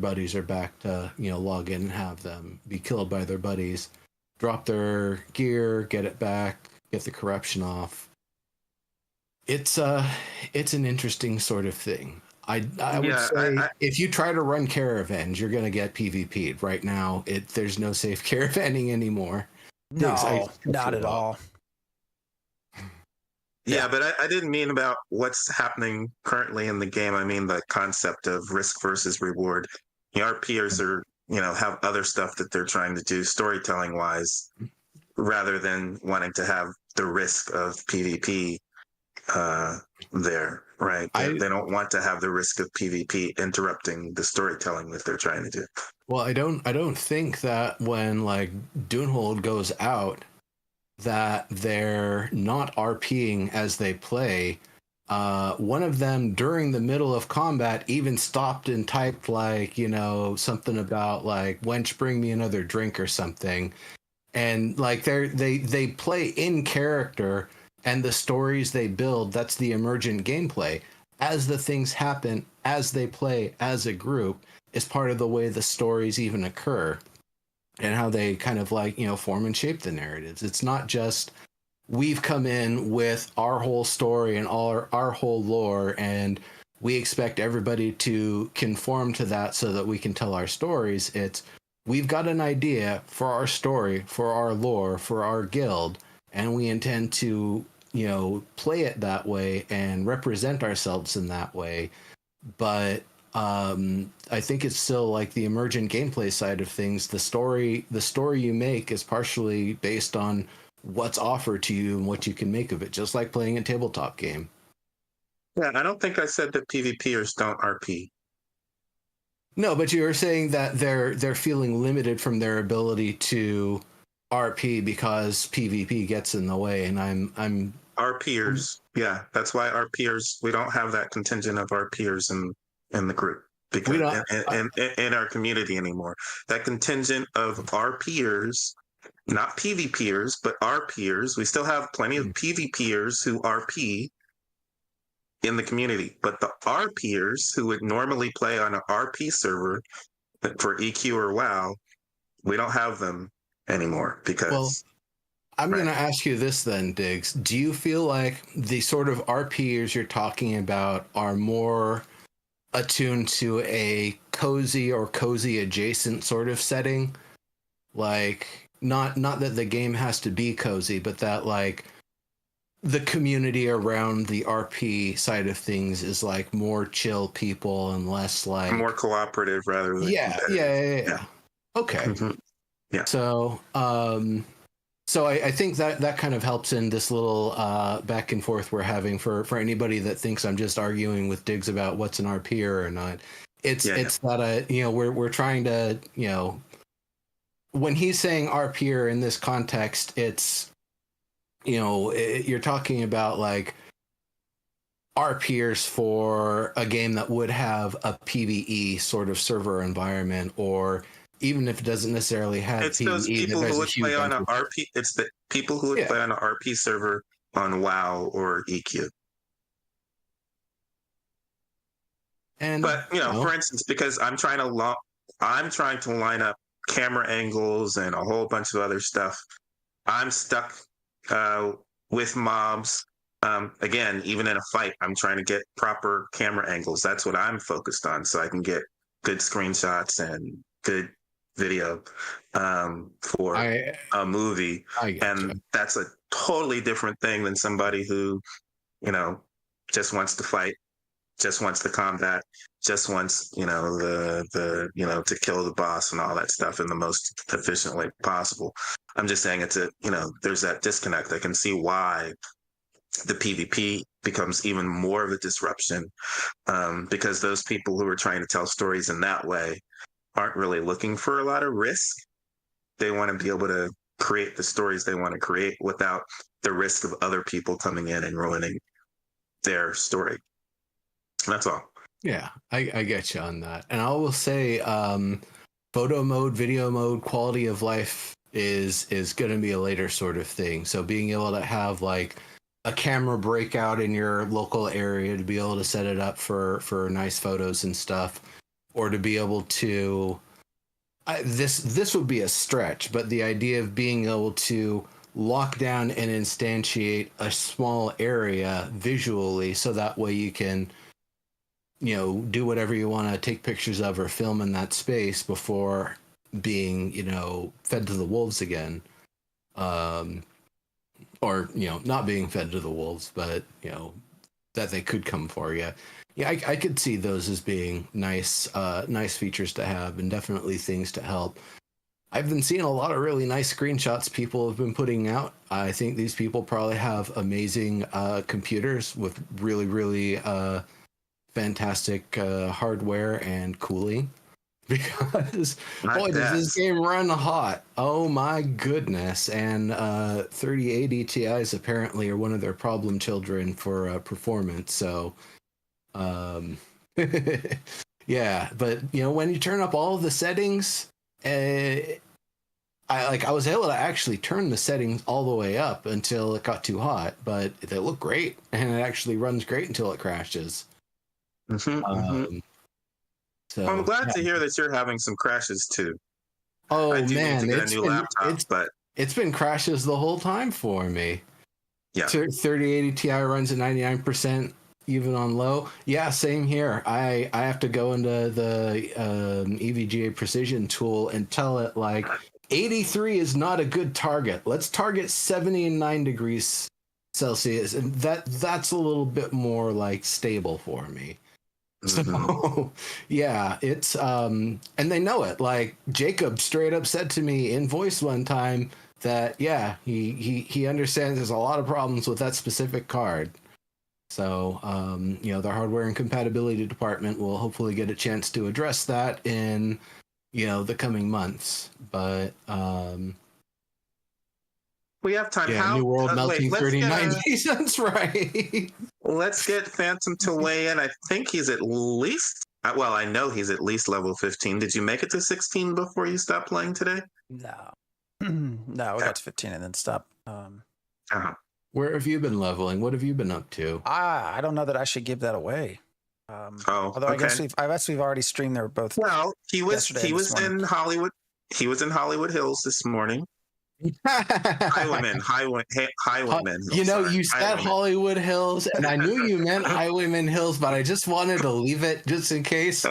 buddies are back to, log in and have them be killed by their buddies, drop their gear, get it back, get the corruption off. It's an interesting sort of thing. I would say if you try to run Caravenge, you're gonna get PvP'd. Right now, there's no safe Caravanning anymore. No, not at all. Yeah, but I didn't mean about what's happening currently in the game. I mean the concept of risk versus reward. Our peers are, have other stuff that they're trying to do storytelling wise, rather than wanting to have the risk of PvP there, right? They don't want to have the risk of PvP interrupting the storytelling that they're trying to do. Well, I don't think that when like Doonhold goes out, that they're not RPing as they play. One of them during the middle of combat even stopped and typed like, something about like, wench, bring me another drink or something. And like they play in character, and the stories they build, that's the emergent gameplay. As the things happen, as they play as a group, is part of the way the stories even occur. And how they kind of like, form and shape the narratives. It's not just we've come in with our whole story and our whole lore, and we expect everybody to conform to that so that we can tell our stories. It's we've got an idea for our story, for our lore, for our guild, and we intend to, play it that way and represent ourselves in that way. But I think it's still like the emergent gameplay side of things. The story you make is partially based on what's offered to you and what you can make of it, just like playing a tabletop game. Yeah, I don't think I said that PvPers don't RP. No, but you were saying that they're feeling limited from their ability to RP because PvP gets in the way, and I'm RPers. Yeah, that's why RPers, we don't have that contingent of RPers in the group, because in our community anymore. That contingent of our peers, not PvPers, but our peers. We still have plenty of PvPers who RP in the community, but the R peers who would normally play on an RP server for EQ or WoW, we don't have them anymore because. Well, I'm going to ask you this then, Diggs. Do you feel like the sort of RPers you're talking about are more attuned to a cozy or cozy adjacent sort of setting? Like, not that the game has to be cozy, but that like the community around the RP side of things is like more chill people and less like more cooperative rather than yeah. Okay. Mm-hmm. Yeah. So I think that kind of helps in this little back and forth we're having for anybody that thinks I'm just arguing with Diggs about what's an RP or not. It's that we're trying to, when he's saying RP in this context, it's you're talking about like RPers for a game that would have a PvE sort of server environment, or even if it doesn't necessarily have it's PvE, those people who would play on an RP. It's the people who would play on an RP server on WoW or EQ. But for instance, because I'm trying to line up camera angles and a whole bunch of other stuff. I'm stuck with mobs. Again, even in a fight, I'm trying to get proper camera angles. That's what I'm focused on, so I can get good screenshots and good video for a movie. And that's a totally different thing than somebody who, just wants to fight, just wants the combat, just wants, to kill the boss and all that stuff in the most efficient way possible. I'm just saying there's that disconnect. I can see why the PvP becomes even more of a disruption, because those people who are trying to tell stories in that way aren't really looking for a lot of risk. They want to be able to create the stories they want to create without the risk of other people coming in and ruining their story. That's all. Yeah, I get you on that. And I will say photo mode, video mode, quality of life is going to be a later sort of thing. So being able to have like a camera breakout in your local area to be able to set it up for nice photos and stuff or to be able to. This would be a stretch, but the idea of being able to lock down and instantiate a small area visually, so that way you can, do whatever you want to take pictures of or film in that space before being, fed to the wolves again. Or, not being fed to the wolves, but, that they could come for you. Yeah, I could see those as being nice features to have, and definitely things to help. I've been seeing a lot of really nice screenshots people have been putting out. I think these people probably have amazing computers with really, really fantastic hardware and cooling. Because boy, does this game run hot. Oh my goodness. And 3080 Ti's apparently are one of their problem children for performance. So yeah, but when you turn up all of the settings, I was able to actually turn the settings all the way up until it got too hot, but they look great, and it actually runs great until it crashes. So I'm glad to hear that you're having some crashes too. Oh I do man, need to get a new laptop, but it's been crashes the whole time for me. Yeah, 3080 Ti runs at 99%. Even on low. Yeah, same here. I have to go into the EVGA precision tool and tell it 83 is not a good target. Let's target 79 degrees Celsius, and that's a little bit more stable for me. So yeah, it's and they know it. Jacob straight up said to me in voice one time that he understands there's a lot of problems with that specific card. So, their hardware and compatibility department will hopefully get a chance to address that in, the coming months. But we have time. Yeah, New World melting 3090. That's right. Let's get Phantom to weigh in. I think he's at least. Well, I know he's at least level 15. Did you make it to 16 before you stopped playing today? No, no, we got to 15 and then stopped. Where have you been leveling? What have you been up to? I don't know that I should give that away. Although I guess we've already streamed there both. Well, he was in Hollywood. He was in Hollywood Hills this morning. Highwayman. You said Hollywood Hills, and I knew you meant Highwayman Hills, but I just wanted to leave it just in case.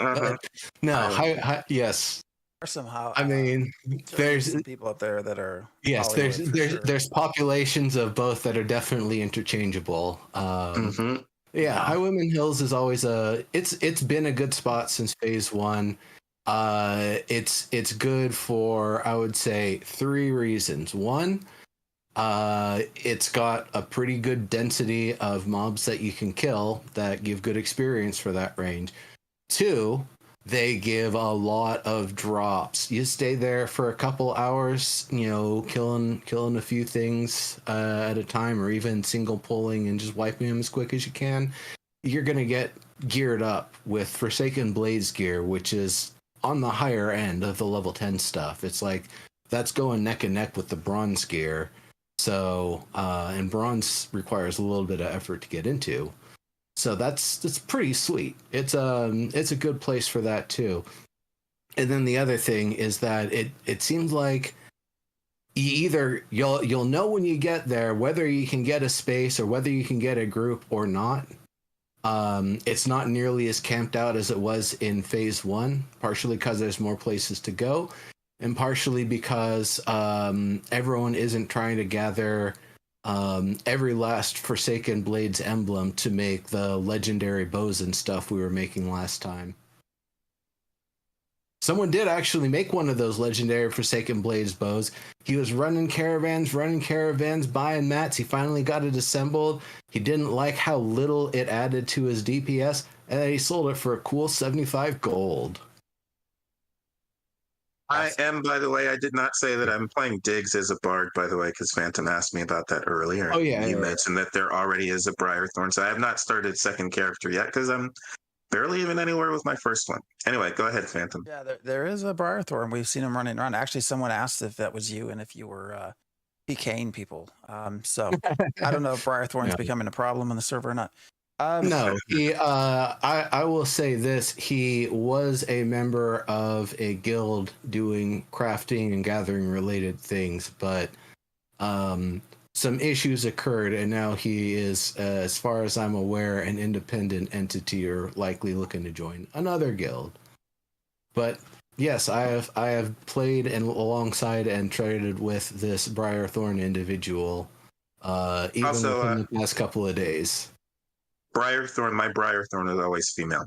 Yes. Somehow, I mean, there's people up there that are there's populations of both that are definitely interchangeable. Highwayman Hills is always it's been a good spot since phase 1. It's good for, I would say, 3 reasons. 1, it's got a pretty good density of mobs that you can kill that give good experience for that range. 2, they give a lot of drops. You stay there for a couple hours, killing a few things at a time, or even single pulling and just wiping them as quick as you can. You're gonna get geared up with Forsaken Blades gear, which is on the higher end of the level 10 stuff. It's that's going neck and neck with the bronze gear. So and bronze requires a little bit of effort to get into. So that's pretty sweet. It's a good place for that too. And then the other thing is that it seems like you'll know when you get there whether you can get a space or whether you can get a group or not. It's not nearly as camped out as it was in phase 1, partially because there's more places to go, and partially because everyone isn't trying to gather every last Forsaken Blades emblem to make the legendary bows and stuff we were making last time. Someone did actually make one of those legendary Forsaken Blades bows. He was running caravans, buying mats. He finally got it assembled. He didn't like how little it added to his DPS, and then he sold it for a cool 75 gold. I am, by the way, I did not say that I'm playing Diggs as a bard, by the way, because Phantom asked me about that earlier. Oh, yeah. You mentioned that there already is a Briarthorn, so I have not started second character yet, because I'm barely even anywhere with my first one. Anyway, go ahead, Phantom. Yeah, there is a Briarthorn. We've seen him running around. Actually, someone asked if that was you and if you were PKing people. So I don't know if Briarthorn's becoming a problem on the server or not. No, he. I will say this: he was a member of a guild doing crafting and gathering related things, but some issues occurred, and now he is, as far as I'm aware, an independent entity or likely looking to join another guild. But yes, I have played and alongside and traded with this Briarthorn individual, even also, within the past couple of days. Briarthorn, my Briarthorn is always female.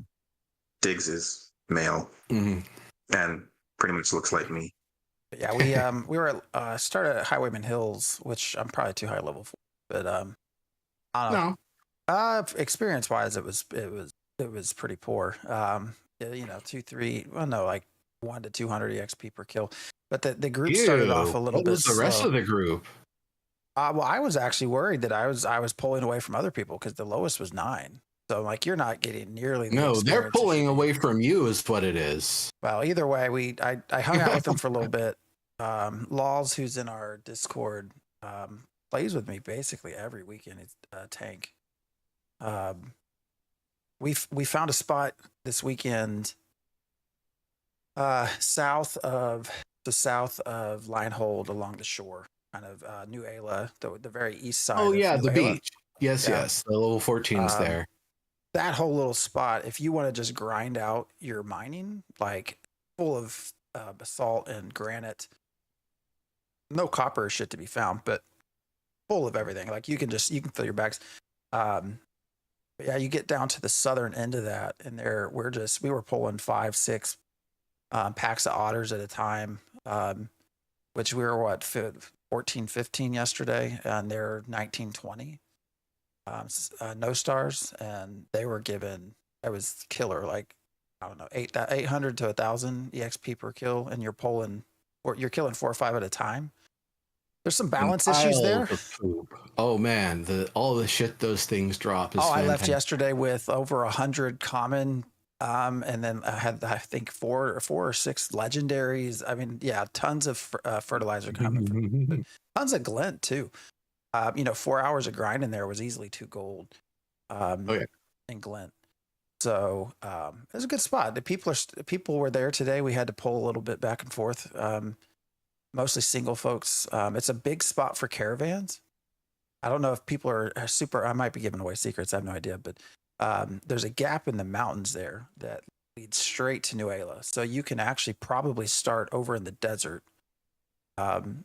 Diggs is male, and pretty much looks like me. Yeah, we were started at Highwayman Hills, which I'm probably too high level for, but I don't know. Experience wise, it was pretty poor. 2-3, well, no, like 1 to 200 EXP per kill. But the group started off a little bit. What was the rest of the group? Well, I was actually worried that I was pulling away from other people because the lowest was 9. So I'm like, you're not getting nearly. No, they're pulling away from you, is what it is. Well, either way, I hung out with them for a little bit. Laws, who's in our Discord, plays with me basically every weekend. It's a tank. We found a spot this weekend south of Linehold along the shore, kind of New Ayla, the very east side. Oh yeah, the beach. Yes, yeah. Yes, the level 14's there. That whole little spot, if you want to just grind out your mining, like full of basalt and granite, no copper shit to be found, but full of everything. Like you can fill your bags. Yeah, you get down to the southern end of that, and we were pulling 5-6 packs of otters at a time, which we were 14-15 yesterday, and they're 19-20. No stars, and they were given. It was killer, like I don't know, 800 to 1,000 EXP per kill, and you're killing 4 or 5 at a time. There's some balance issues there. Oh man, all the shit those things drop is fantastic. I left yesterday with over 100 common, and then I had, I think, 4 or 6 legendaries. I mean, yeah, tons of fertilizer coming, tons of glint too. 4 hours of grinding there was easily 2 gold in glint. So it was a good spot. The people were there today. We had to pull a little bit back and forth. Mostly single folks. It's a big spot for caravans. I don't know if people are super. I might be giving away secrets. I have no idea. But there's a gap in the mountains there that leads straight to New Ayla. So you can actually probably start over in the desert. And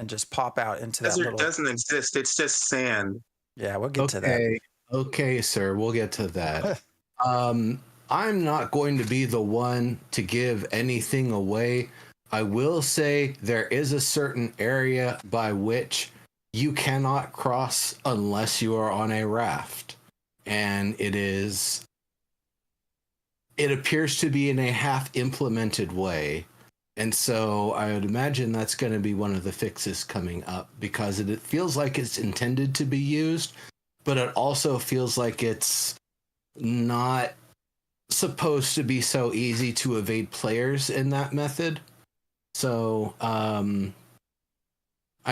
just pop out into that little... Desert doesn't exist. It's just sand. Yeah, we'll get to that. Okay, sir. We'll get to that. I'm not going to be the one to give anything away. I will say there is a certain area by which you cannot cross unless you are on a raft. And it appears to be in a half implemented way. And so I would imagine that's going to be one of the fixes coming up, because it feels like it's intended to be used, but it also feels like it's not supposed to be so easy to evade players in that method. So I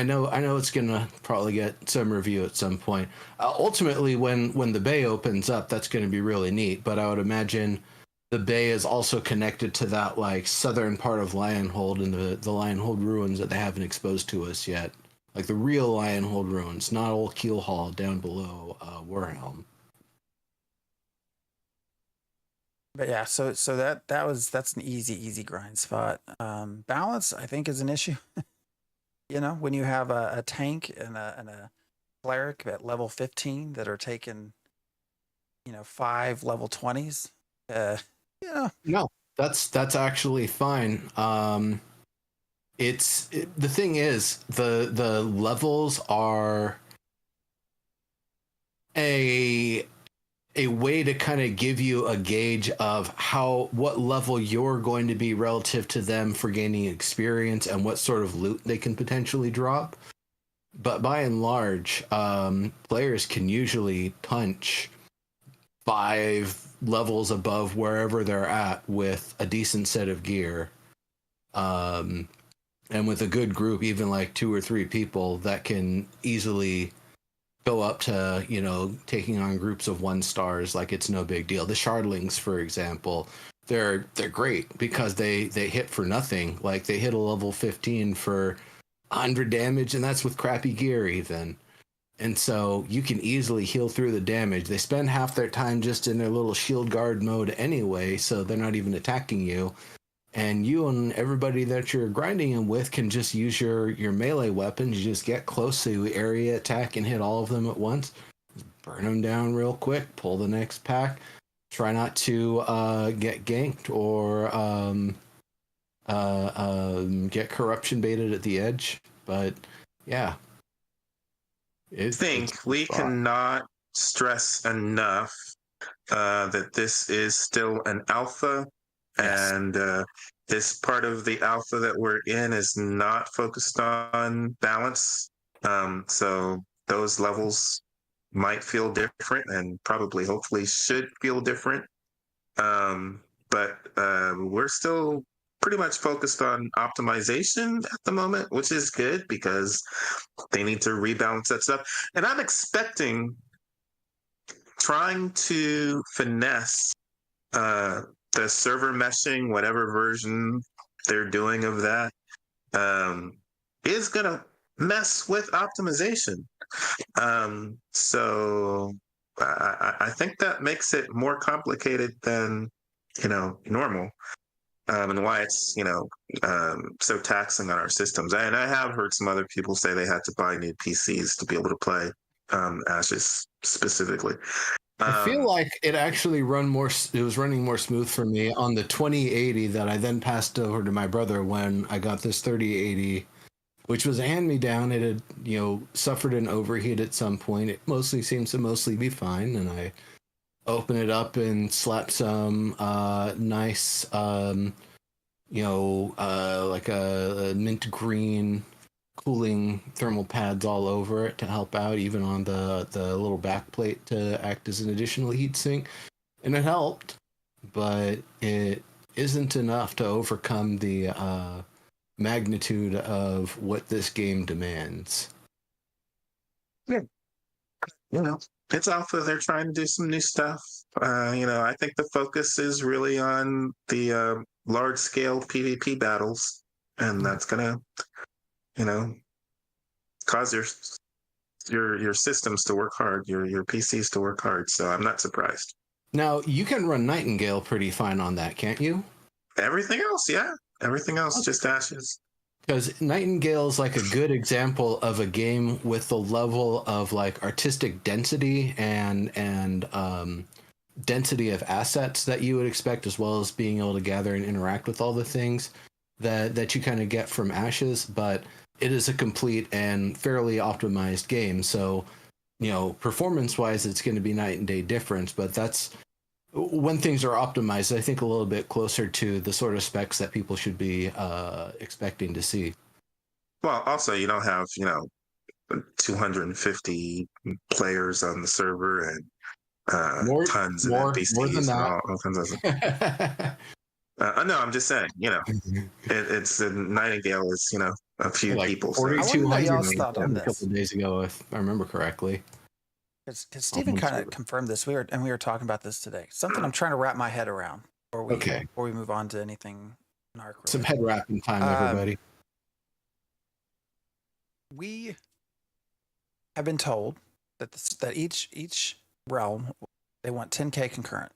know it's going to probably get some review at some point. Ultimately, when the bay opens up, that's going to be really neat, but I would imagine the bay is also connected to that like southern part of Lionhold and the Lionhold ruins that they haven't exposed to us yet. Like the real Lionhold ruins, not old Keel Hall down below Warhelm. But yeah, so that's an easy grind spot. Balance, I think, is an issue. When you have a tank and a cleric at level 15 that are taking 5 level 20s. No, that's actually fine. The thing is, the levels are a way to kind of give you a gauge of what level you're going to be relative to them for gaining experience and what sort of loot they can potentially drop. But by and large, players can usually punch 5 levels above wherever they're at with a decent set of gear. And with a good group, even like 2 or 3 people, that can easily go up to, taking on groups of 1 stars like it's no big deal. The Shardlings, for example, they're great because they hit for nothing. Like they hit a level 15 for 100 damage, and that's with crappy gear even. And so you can easily heal through the damage. They spend half their time just in their little shield guard mode anyway, so they're not even attacking you. And you and everybody that you're grinding them with can just use your melee weapons. You just get close to area attack and hit all of them at once. Burn them down real quick, pull the next pack. Try not to get ganked or get corruption baited at the edge. But yeah. We cannot stress enough that this is still an alpha. Yes. And this part of the alpha that we're in is not focused on balance. So those levels might feel different and probably, hopefully, should feel different. But we're still pretty much focused on optimization at the moment, which is good because they need to rebalance that stuff. And I'm expecting trying to finesse the server meshing, whatever version they're doing of that, is going to mess with optimization. So I think that makes it more complicated than, normal. And why it's, so taxing on our systems. And I have heard some other people say they had to buy new PCs to be able to play Ashes specifically. I feel like it actually it was running more smooth for me on the 2080 that I then passed over to my brother when I got this 3080, which was a hand-me-down. It had, suffered an overheat at some point. It seems to be fine, and I open it up and slap some nice, like a mint green cooling thermal pads all over it to help out, even on the little back plate to act as an additional heat sink. And it helped, but it isn't enough to overcome the magnitude of what this game demands. Yeah. It's alpha. They're trying to do some new stuff. I think the focus is really on the large scale PvP battles, and that's gonna, cause your systems to work hard, your PCs to work hard. So I'm not surprised. Now you can run Nightingale pretty fine on that, can't you? Everything else, yeah. Everything else, just Ashes. Because Nightingale is like a good example of a game with the level of like artistic density and density of assets that you would expect, as well as being able to gather and interact with all the things that you kind of get from Ashes. But it is a complete and fairly optimized game. So, performance-wise, it's going to be night and day difference. But that's when things are optimized, I think a little bit closer to the sort of specs that people should be expecting to see. Well, also, you don't have, 250 players on the server and tons of NPCs more than that. all kinds of no, I'm just saying, it's a Nightingale is, a few like people. 4,200 a couple of days ago, if I remember correctly. Because Stephen kind of confirmed this. We were talking about this today. Something I'm trying to wrap my head around before we move on to anything Narc. Some head wrapping time, everybody. We have been told that each realm, they want 10K concurrent.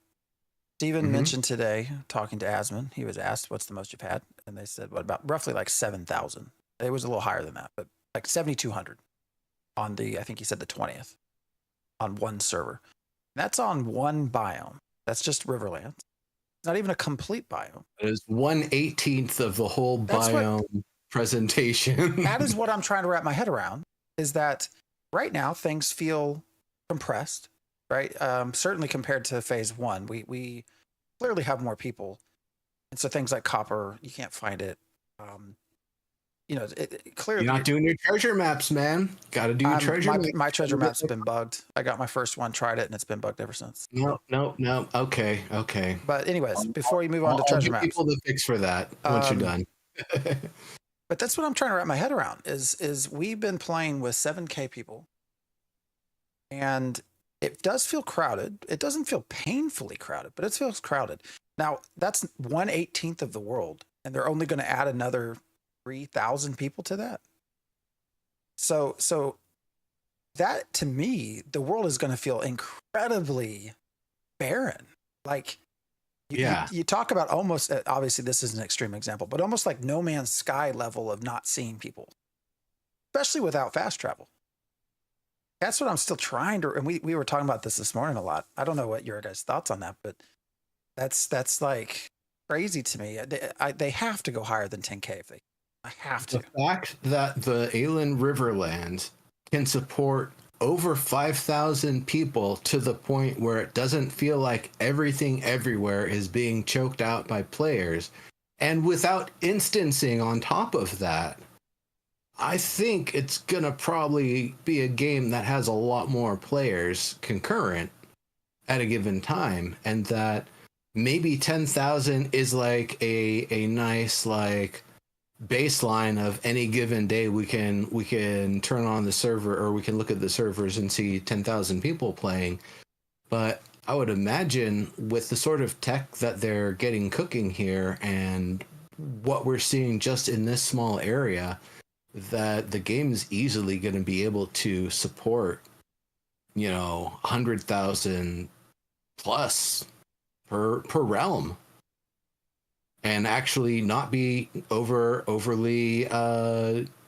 Stephen mentioned today, talking to Asmon, he was asked, what's the most you've had? And they said, what, about roughly like 7,000. It was a little higher than that, but like 7,200 on I think he said the 20th, on one server. That's on one biome. That's just Riverlands. It's not even a complete biome. It is 1/18 of the whole biome presentation. That is what I'm trying to wrap my head around, is that right now things feel compressed, right? Certainly compared to phase 1, we clearly have more people. And so things like copper, you can't find it. Clearly you're not doing your treasure maps, man. Got to do your treasure maps. My treasure map's been bugged. I got my first one, tried it, and it's been bugged ever since. No. Okay. But anyways, before we move on to treasure maps, people the fix for that once you're done. But that's what I'm trying to wrap my head around. Is we've been playing with 7K people, And it does feel crowded. It doesn't feel painfully crowded, but it feels crowded. Now, that's 1/18 of the world, and they're only going to add another 3,000 people to that. So that, to me, the world is going to feel incredibly barren. Like, you talk about almost, obviously this is an extreme example, but almost like No Man's Sky level of not seeing people, especially without fast travel. That's what I'm still trying to, and we were talking about this morning a lot. I don't know what your guys' thoughts on that, but that's like crazy to me. They have to go higher than 10K if they. I have to. The fact that the Aelin Riverlands can support over 5,000 people to the point where it doesn't feel like everything everywhere is being choked out by players, and without instancing on top of that, I think it's going to probably be a game that has a lot more players concurrent at a given time, and that maybe 10,000 is like a nice like baseline of any given day we can turn on the server, or we can look at the servers and see 10,000 people playing. But I would imagine with the sort of tech that they're getting cooking here and what we're seeing just in this small area, that the game is easily going to be able to support, 100,000 plus per realm, and actually not be overly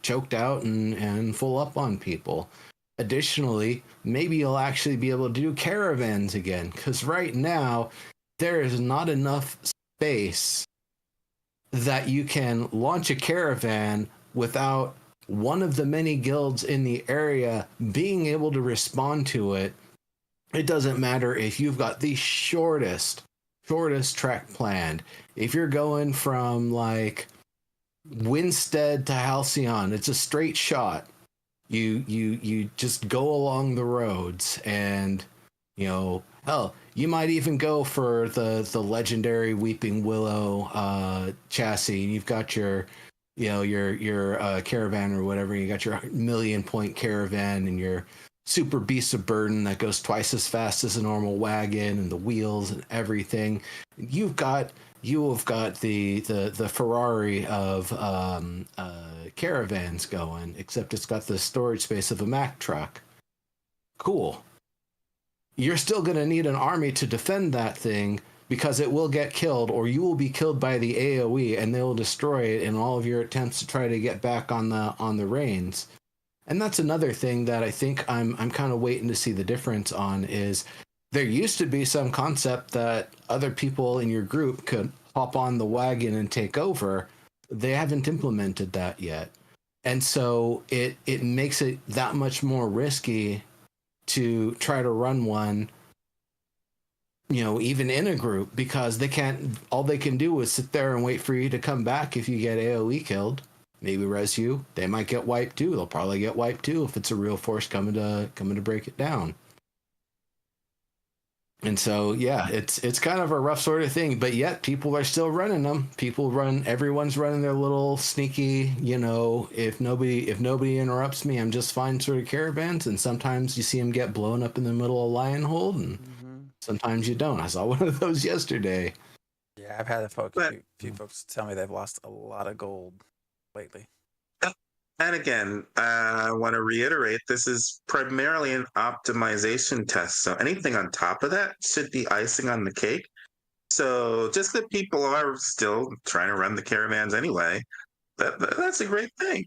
choked out and full up on people. Additionally, maybe you'll actually be able to do caravans again, because right now there is not enough space that you can launch a caravan without one of the many guilds in the area being able to respond to it. It doesn't matter if you've got the shortest trek planned. If you're going from like Winstead to Halcyon, it's a straight shot. You just go along the roads, and hell, you might even go for the legendary Weeping Willow chassis. You've got your caravan or whatever. You got your 1,000,000-point caravan and your super beast of burden that goes twice as fast as a normal wagon, and the wheels and everything. You have got the Ferrari of caravans going, except it's got the storage space of a Mack truck. Cool. You're still going to need an army to defend that thing, because it will get killed, or you will be killed by the AoE, and they will destroy it in all of your attempts to try to get back on the reins. And that's another thing that I think I'm kind of waiting to see the difference on. Is there used to be some concept that other people in your group could hop on the wagon and take over. They haven't implemented that yet. And so it makes it that much more risky to try to run one, even in a group, because all they can do is sit there and wait for you to come back if you get AoE killed. Maybe res you. They might get wiped too. They'll probably get wiped too if it's a real force coming to break it down. And so, yeah, it's kind of a rough sort of thing, but yet people are still running them. Everyone's running their little sneaky, if nobody interrupts me, I'm just fine sort of caravans. And sometimes you see them get blown up in the middle of Lionhold, and sometimes you don't. I saw one of those yesterday. Yeah, I've had a few folks tell me they've lost a lot of gold lately. And again, I want to reiterate, this is primarily an optimization test. So anything on top of that should be icing on the cake. So just that people are still trying to run the caravans anyway, that's a great thing.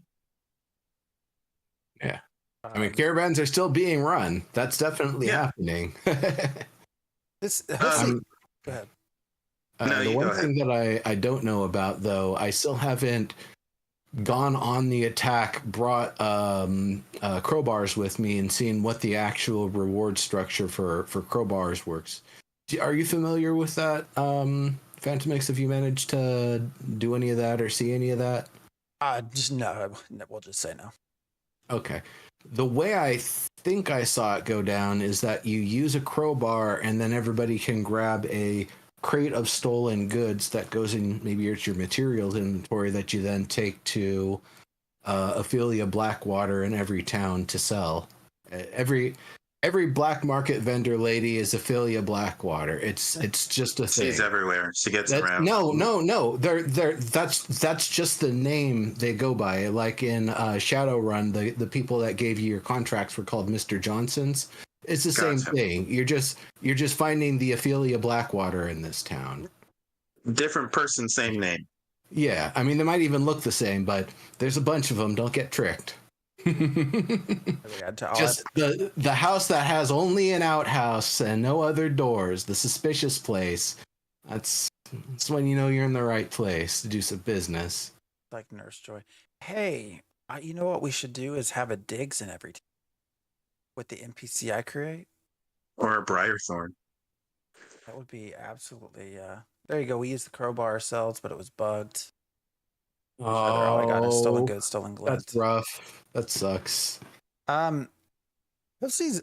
Yeah. I mean, caravans are still being run. That's definitely happening. Go ahead. The one thing that I don't know about, though, I still haven't gone on the attack, brought crowbars with me, and seen what the actual reward structure for crowbars works. Are you familiar with that, Phantomix? Have you managed to do any of that or see any of that? Just no. We'll just say no. Okay. The way I think I saw it go down is that you use a crowbar, and then everybody can grab a crate of stolen goods that goes in, maybe it's your materials inventory, that you then take to Ophelia Blackwater in every town to sell. Every black market vendor lady is Ophelia Blackwater. It's just a thing. She's everywhere. She gets around. No. That's just the name they go by. Like in Shadowrun, the people that gave you your contracts were called Mr. Johnsons. It's the same thing. You're just finding the Ophelia Blackwater in this town. Different person, same name. Yeah, I mean they might even look the same, but there's a bunch of them. Don't get tricked. Just the house that has only an outhouse and no other doors, the suspicious place. That's when you know you're in the right place to do some business. Like Nurse Joy. Hey, you know what we should do is have a digs in every team with the NPC I create. Or a Briarthorn. That would be absolutely. There you go. We used the crowbar ourselves, but it was bugged. Oh, all I got is stolen goods, stolen glint. That's rough. That sucks. Hopefully,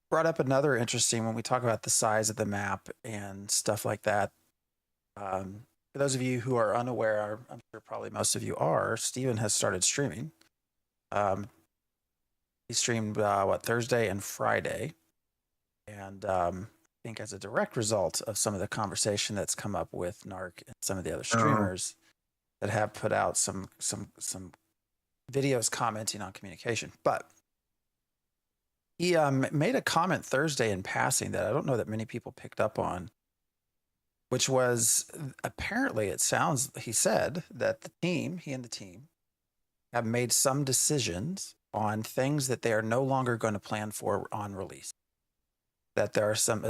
brought up another interesting when we talk about the size of the map and stuff like that. For those of you who are unaware, I'm sure probably most of you are, Steven has started streaming. He streamed Thursday and Friday, and I think as a direct result of some of the conversation that's come up with Narc and some of the other streamers that have put out some videos commenting on communication. But he made a comment Thursday in passing that I don't know that many people picked up on, which was apparently he said that he and the team have made some decisions on things that they are no longer going to plan for on release. That there are some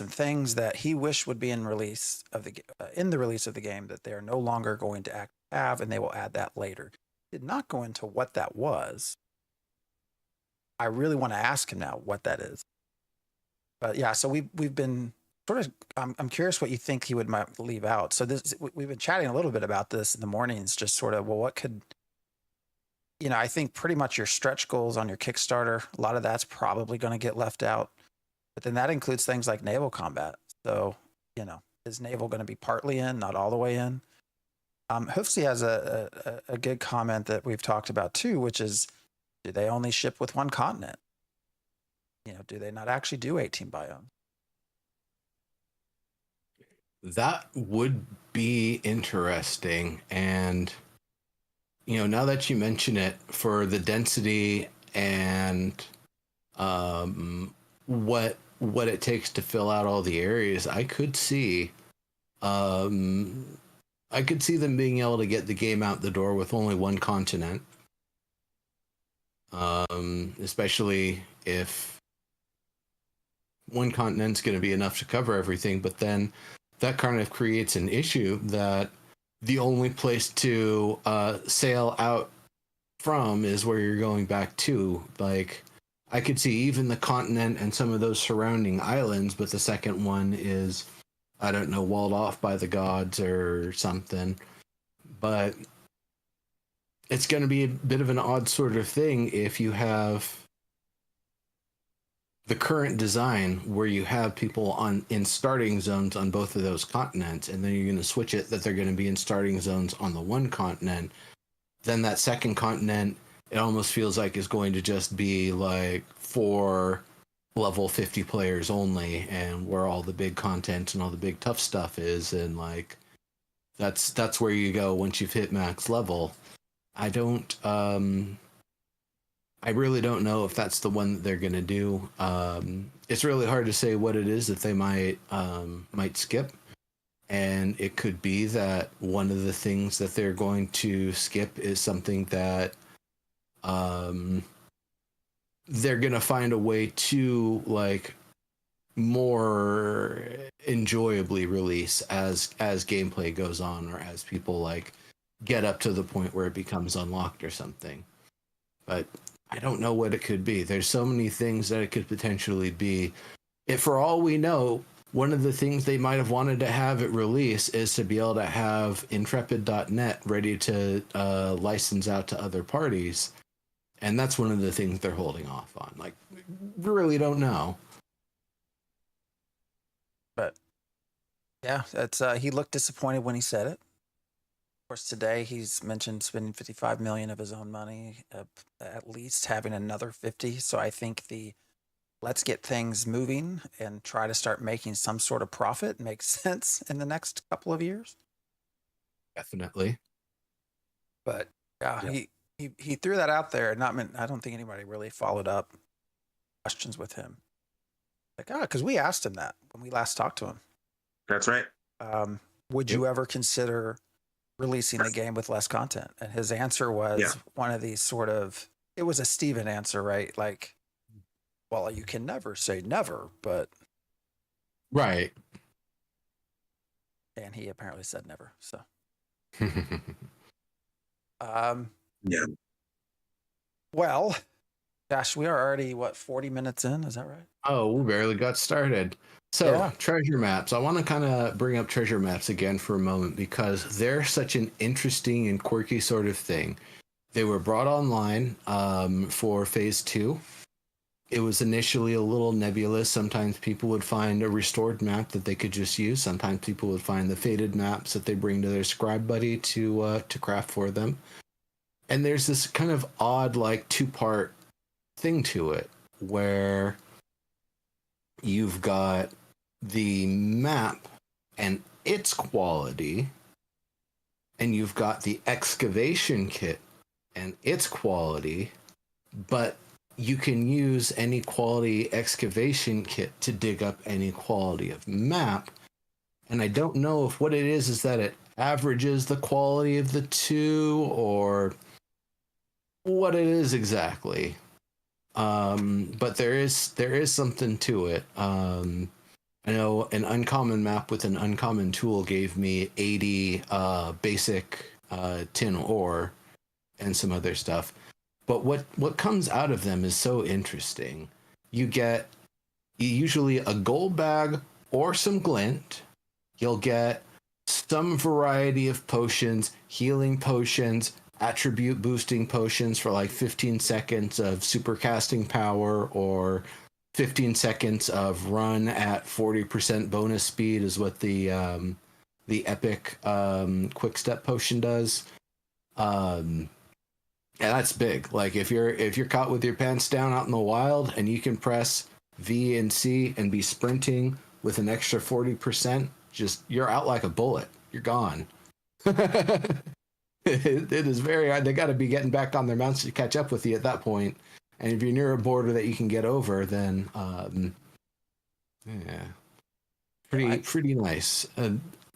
things that he wished would be in the release of the game that they are no longer going to have, and they will add that later. Did not go into what that was. I really want to ask him now what that is. But yeah, so we've been sort of. I'm curious what you think he might leave out. So we've been chatting a little bit about this in the mornings. Just sort of, well, what could. I think pretty much your stretch goals on your Kickstarter, a lot of that's probably going to get left out. But then that includes things like naval combat. So, is naval going to be partly in, not all the way in? Hoofsy has a good comment that we've talked about too, which is, do they only ship with one continent? Do they not actually do 18 biomes? That would be interesting. And, now that you mention it, for the density and what it takes to fill out all the areas, I could see them being able to get the game out the door with only one continent. Especially if one continent's going to be enough to cover everything, but then that kind of creates an issue that the only place to sail out from is where you're going back to. Like, I could see even the continent and some of those surrounding islands, but the second one is, I don't know, walled off by the gods or something. But it's going to be a bit of an odd sort of thing if you have the current design where you have people in starting zones on both of those continents, and then you're going to switch it that they're going to be in starting zones on the one continent. Then that second continent, it almost feels like is going to just be like for level 50 players only, and where all the big content and all the big tough stuff is, and like that's where you go once you've hit max level. I really don't know if that's the one that they're going to do. It's really hard to say what it is that they might skip. And it could be that one of the things that they're going to skip is something that they're going to find a way to like more enjoyably release as gameplay goes on, or as people like get up to the point where it becomes unlocked or something. But I don't know what it could be. There's so many things that it could potentially be. If for all we know, one of the things they might have wanted to have at release is to be able to have Intrepid.net ready to license out to other parties. And that's one of the things they're holding off on. Like, we really don't know. But yeah, that's he looked disappointed when he said it. Of course, today he's mentioned spending $55 million of his own money, at least having another 50. So I think the let's get things moving and try to start making some sort of profit make sense in the next couple of years. Definitely. But yeah, yep. he threw that out there. I don't think anybody really followed up questions with him. Like, because we asked him that when we last talked to him. That's right. Would you ever consider releasing the game with less content? And his answer was one of these sort of, it was a Steven answer, right? Like, well, you can never say never, but. Right. And he apparently said never. So. Yeah. Well, gosh, we are already 40 minutes in? Is that right? Oh, we barely got started. So treasure maps. I want to kind of bring up treasure maps again for a moment because they're such an interesting and quirky sort of thing. They were brought online for phase 2. It was initially a little nebulous. Sometimes people would find a restored map that they could just use. Sometimes people would find the faded maps that they bring to their scribe buddy to craft for them. And there's this kind of odd, like, 2-part thing to it where you've got the map and its quality, and you've got the excavation kit and its quality, but you can use any quality excavation kit to dig up any quality of map. And I don't know if what it is that it averages the quality of the two or what it is exactly. But there is something to it. I know an uncommon map with an uncommon tool gave me 80 basic tin ore and some other stuff. But what comes out of them is so interesting. You get usually a gold bag or some glint. You'll get some variety of potions, healing potions, attribute boosting potions for like 15 seconds of super casting power or 15 seconds of run at 40% bonus speed is what the epic quick step potion does. And that's big. Like if you're caught with your pants down out in the wild and you can press V and C and be sprinting with an extra 40%, just you're out like a bullet. You're gone. It is very hard. They got to be getting back on their mounts to catch up with you at that point. And if you're near a border that you can get over, then pretty nice.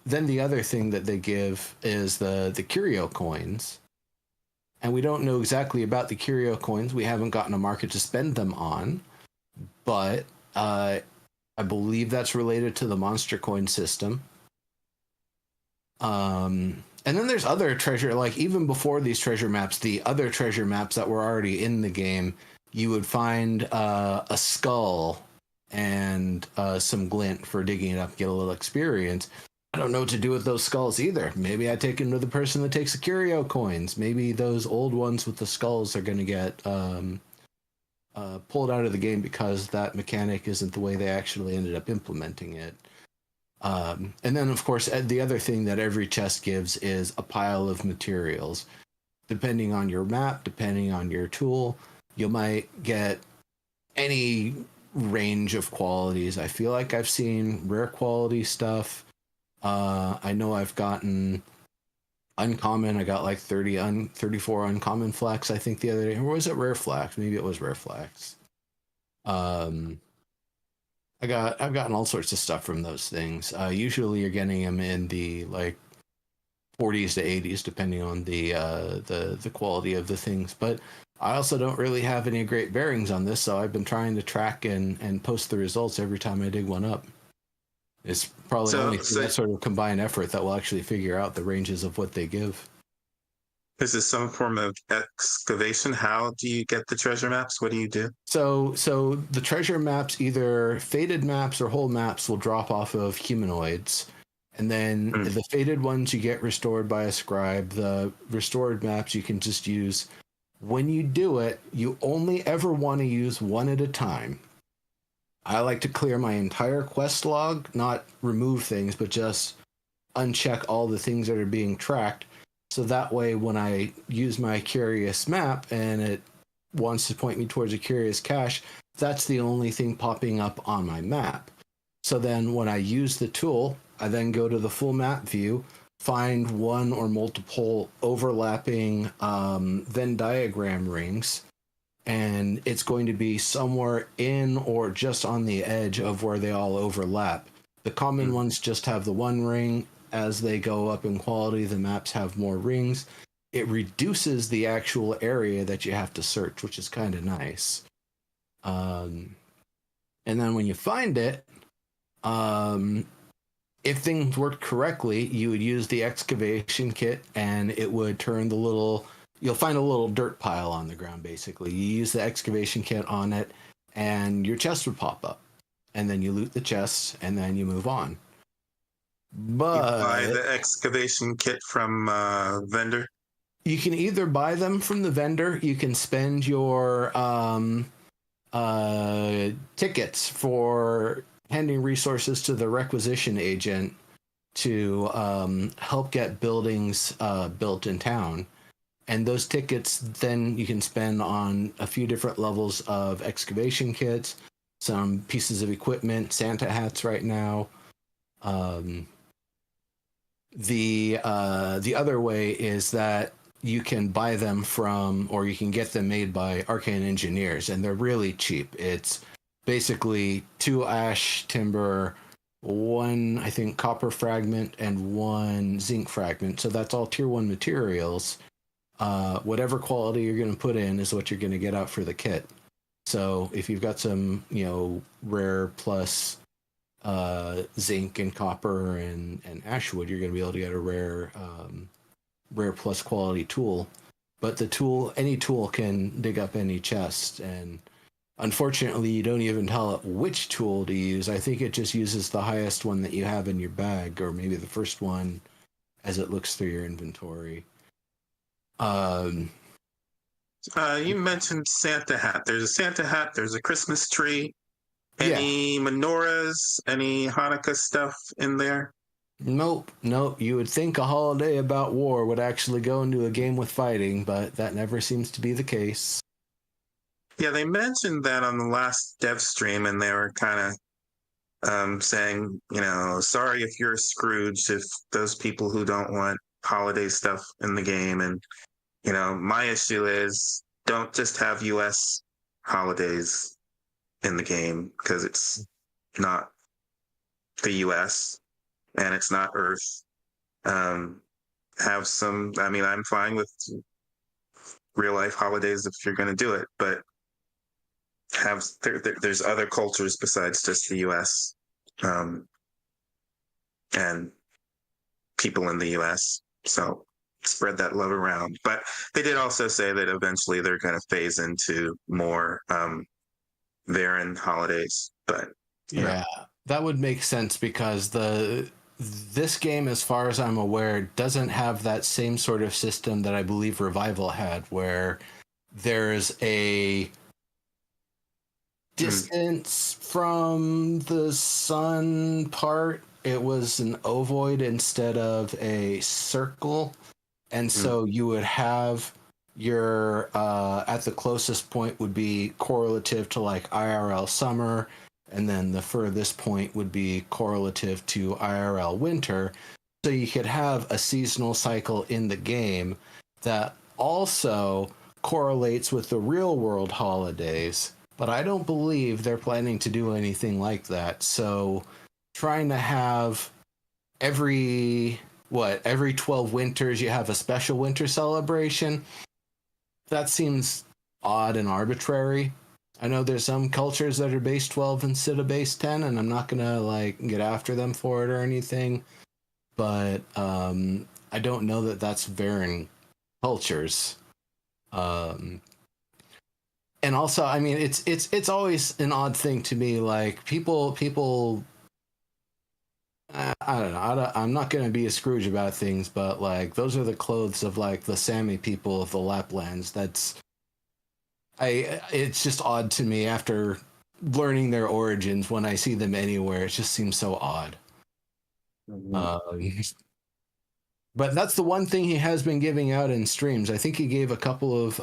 Then the other thing that they give is the curio coins. And we don't know exactly about the curio coins. We haven't gotten a market to spend them on. But I believe that's related to the monster coin system. And then there's other treasure, like even before these treasure maps, the other treasure maps that were already in the game, you would find a skull and some glint for digging it up, get a little experience. I don't know what to do with those skulls either. Maybe I take them to the person that takes the curio coins. Maybe those old ones with the skulls are going to get pulled out of the game because that mechanic isn't the way they actually ended up implementing it. And then, of course, the other thing that every chest gives is a pile of materials. Depending on your map, depending on your tool, you might get any range of qualities. I feel like I've seen rare quality stuff. I know I've gotten uncommon. I got like 34 uncommon flax, I think, the other day. Or was it rare flax? Maybe it was rare flax. I've gotten all sorts of stuff from those things. Usually you're getting them in the like 40s to 80s, depending on the quality of the things. But I also don't really have any great bearings on this, so I've been trying to track and post the results every time I dig one up. It's probably only through that sort of combined effort that we'll actually figure out the ranges of what they give. This is some form of excavation. How do you get the treasure maps? What do you do? So the treasure maps, either faded maps or whole maps, will drop off of humanoids. And then the faded ones you get restored by a scribe. The restored maps you can just use. When you do it, you only ever want to use one at a time. I like to clear my entire quest log, not remove things, but just uncheck all the things that are being tracked. So that way, when I use my curious map and it wants to point me towards a curious cache, that's the only thing popping up on my map. So then when I use the tool, I then go to the full map view, find one or multiple overlapping Venn diagram rings, and it's going to be somewhere in or just on the edge of where they all overlap. The common ones just have the one ring. As they go up in quality, the maps have more rings. It reduces the actual area that you have to search, which is kind of nice. And then when you find it, if things worked correctly, you would use the excavation kit and it would turn the little, you'll find a little dirt pile on the ground, basically. You use the excavation kit on it and your chest would pop up. And then you loot the chests and then you move on. But you buy the excavation kit from vendor? You can either buy them from the vendor, you can spend your tickets for handing resources to the requisition agent to help get buildings built in town. And those tickets then you can spend on a few different levels of excavation kits, some pieces of equipment, Santa hats right now. The other way is that you can buy them from, or you can get them made by arcane engineers, and they're really cheap. It's basically 2 ash timber, 1, I think, copper fragment, and 1 zinc fragment. So that's all tier 1 materials. Whatever quality you're going to put in is what you're going to get out for the kit. So if you've got some, rare plus zinc and copper and ashwood, you're going to be able to get a rare plus quality tool. But any tool can dig up any chest, and unfortunately you don't even tell it which tool to use. I think it just uses the highest one that you have in your bag, or maybe the first one as it looks through your inventory. You mentioned Santa hat. There's a Santa hat, there's a Christmas tree. Any menorahs, any Hanukkah stuff in there? Nope. You would think a holiday about war would actually go into a game with fighting, but that never seems to be the case. Yeah, they mentioned that on the last dev stream, and they were kind of saying, sorry if you're Scrooge, if those people who don't want holiday stuff in the game. And, my issue is don't just have US holidays in the game, because it's not the US and it's not Earth. Have some, I'm fine with real life holidays if you're going to do it, but there's other cultures besides just the US and people in the US. So spread that love around. But they did also say that eventually they're going to phase into more Varan holidays. But yeah, that would make sense, because this game, as far as I'm aware, doesn't have that same sort of system that I believe Revival had, where there's a distance from the sun part. It was an ovoid instead of a circle, and so you would have your at the closest point would be correlative to like IRL summer, and then the furthest point would be correlative to IRL winter. So you could have a seasonal cycle in the game that also correlates with the real world holidays. But I don't believe they're planning to do anything like that. So trying to have every 12 winters you have a special winter celebration, that seems odd and arbitrary. I know there's some cultures that are base 12 instead of base 10, and I'm not gonna get after them for it or anything, but I don't know that that's varying cultures. And also, it's always an odd thing to me. Like people. I don't know. I'm not gonna be a Scrooge about things, but those are the clothes of the Sami people of the Laplands. It's just odd to me after learning their origins. When I see them anywhere, it just seems so odd. But that's the one thing he has been giving out in streams. I think he gave a couple of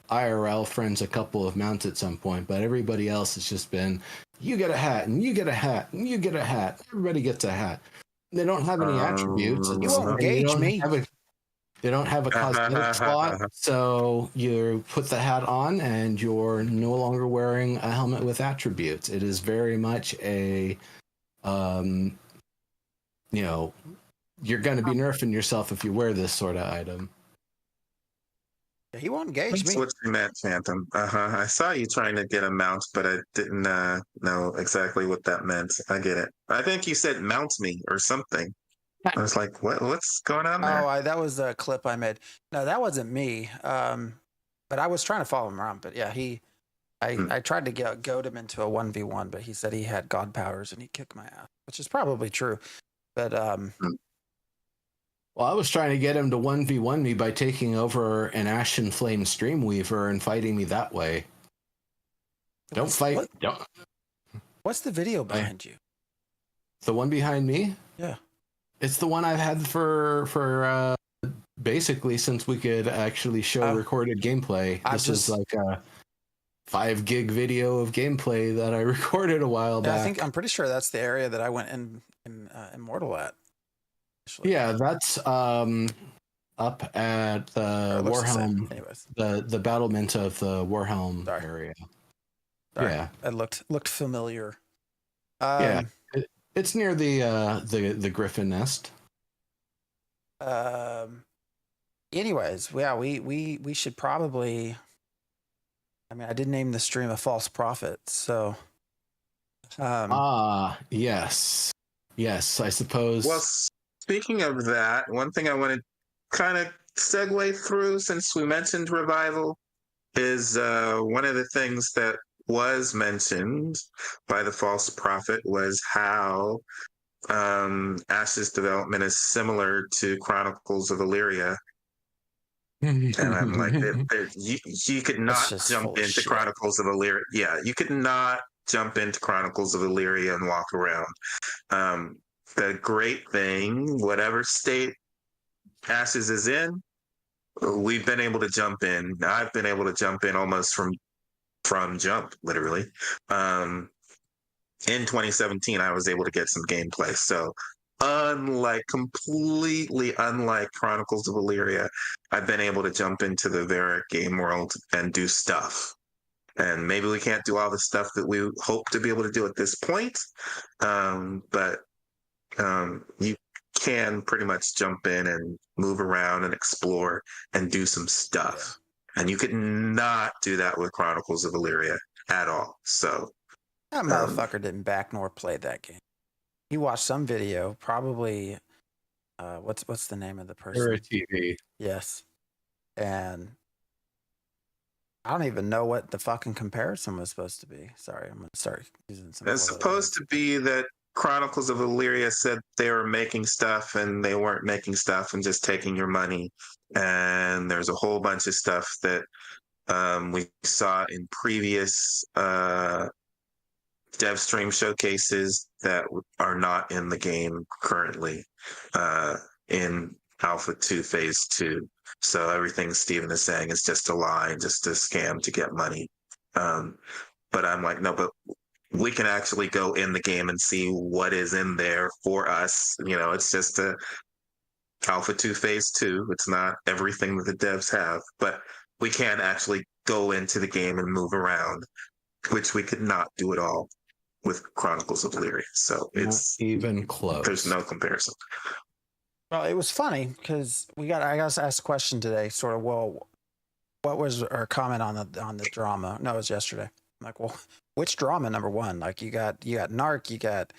IRL friends a couple of mounts at some point, but everybody else has just been, you get a hat, and you get a hat, and you get a hat. Everybody gets a hat. They don't have any attributes. You won't engage me. They don't have a cosmetic slot, so you put the hat on and you're no longer wearing a helmet with attributes. It is very much a, you know, you're going to be nerfing yourself if you wear this sort of item. He won't engage That's me. what you meant, Phantom. I saw you trying to get a mount, but I didn't know exactly what that meant. I get it. I think you said mount me or something. I was like, what's going on there? Oh, that was a clip I made. No, that wasn't me. But I was trying to follow him around. But yeah, I tried to goad him into a 1v1, but he said he had god powers and he kicked my ass, which is probably true. But well, I was trying to get him to 1v1 me by taking over an Ashen Flame Streamweaver and fighting me that way. Don't fight. Don't. What's the video behind you? The one behind me? Yeah. It's the one I've had for basically since we could actually show recorded gameplay. This is like a 5 gig video of gameplay that I recorded a while back. I'm pretty sure that's the area that I went in Immortal at. Actually. Yeah, that's up at the Warhelm, the battlement of the Warhelm area. Sorry. Yeah, it looked familiar. Yeah. It's near the Griffin Nest. Anyways, yeah, we should probably. I mean, I did name the stream a false prophet, so. Yes, I suppose. Well, speaking of that, one thing I want to kind of segue through, since we mentioned revival, is one of the things that was mentioned by the false prophet was how Ash's development is similar to Chronicles of Valyria. And I'm like, you could not jump into Chronicles of Valyria. Yeah, you could not jump into Chronicles of Valyria and walk around. The great thing, whatever state Ashes is in, we've been able to jump in. I've been able to jump in almost from jump, literally. In 2017, I was able to get some gameplay. So completely unlike Chronicles of Valyria, I've been able to jump into the Vyra game world and do stuff. And maybe we can't do all the stuff that we hope to be able to do at this point, but you can pretty much jump in and move around and explore and do some stuff. And you could not do that with Chronicles of Valyria at all. So that motherfucker didn't back nor play that game. He watched some video, probably. What's the name of the person? Vyra TV. Yes, and I don't even know what the fucking comparison was supposed to be. Sorry, I'm gonna start using some. It's supposed to be that Chronicles of Valyria said they were making stuff and they weren't making stuff and just taking your money. And there's a whole bunch of stuff that we saw in previous dev stream showcases that are not in the game currently in Alpha 2 Phase 2. So everything Steven is saying is just a lie, just a scam to get money. But I'm like, no, but we can actually go in the game and see what is in there for us. You know, it's just a Alpha 2 Phase 2. It's not everything that the devs have, but we can actually go into the game and move around, which we could not do at all with Chronicles of Valyria. So it's not even close. There's no comparison. Well, it was funny because I got asked a question today, sort of, well, what was our comment on the drama? No, it was yesterday. I'm like, well, which drama, number one? Like you got Narc, you got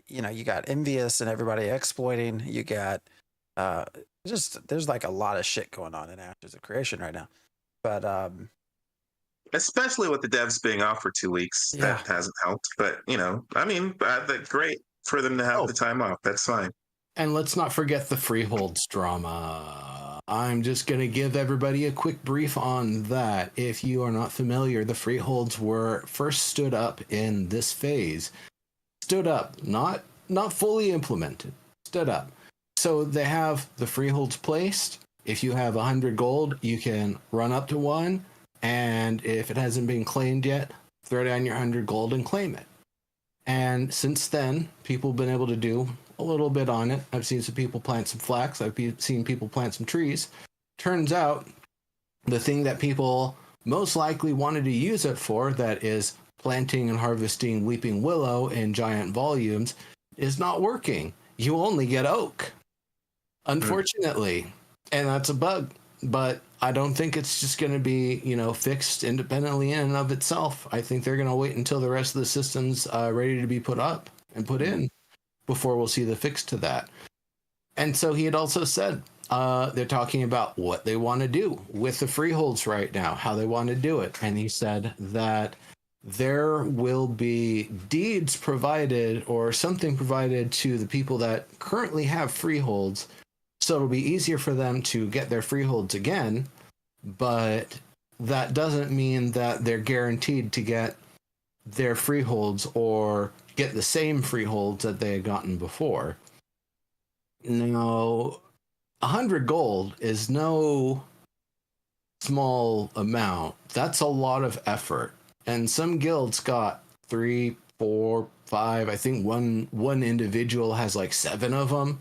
you got Envious and everybody exploiting, you got there's like a lot of shit going on in Ashes of Creation right now. But especially with the devs being off for 2 weeks, that hasn't helped. But I mean, great for them to have the time off. That's fine. And let's not forget the Freeholds drama. I'm just going to give everybody a quick brief on that. If you are not familiar, the Freeholds were first stood up in this phase. Stood up, not fully implemented. Stood up. So they have the Freeholds placed, If you have 100 gold, you can run up to one, and if it hasn't been claimed yet, throw down your 100 gold and claim it. And since then, people have been able to do a little bit on it. I've seen some people plant some flax. I've seen people plant some trees. Turns out the thing that people most likely wanted to use it for, that is planting and harvesting weeping willow in giant volumes, is not working. You only get oak, unfortunately. And that's a bug. But I don't think it's just going to be, fixed independently in and of itself. I think they're going to wait until the rest of the system's ready to be put up and put in before we'll see the fix to that. And so he had also said they're talking about what they want to do with the freeholds right now, how they want to do it. And he said that there will be deeds provided or something provided to the people that currently have freeholds, so it'll be easier for them to get their freeholds again. But that doesn't mean that they're guaranteed to get their freeholds or get the same freeholds that they had gotten before. Now, 100 gold is no small amount. That's a lot of effort. And some guilds got 3, 4, 5. I think one individual has like 7 of them.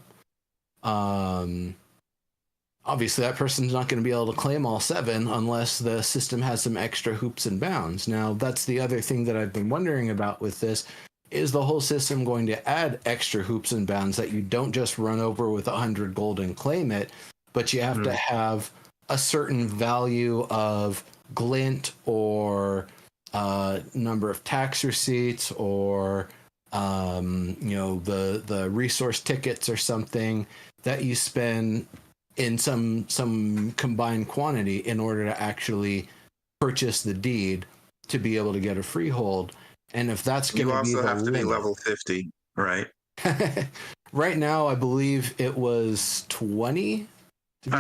Obviously that person's not going to be able to claim all 7 unless the system has some extra hoops and bounds. Now, that's the other thing that I've been wondering about with this. Is the whole system going to add extra hoops and bounds that you don't just run over with 100 gold and claim it, but you have to have a certain value of glint or number of tax receipts or the resource tickets or something that you spend in some combined quantity in order to actually purchase the deed to be able to get a freehold. And if that's going to be, you also have to be level 50, right? Right now, I believe it was 20. We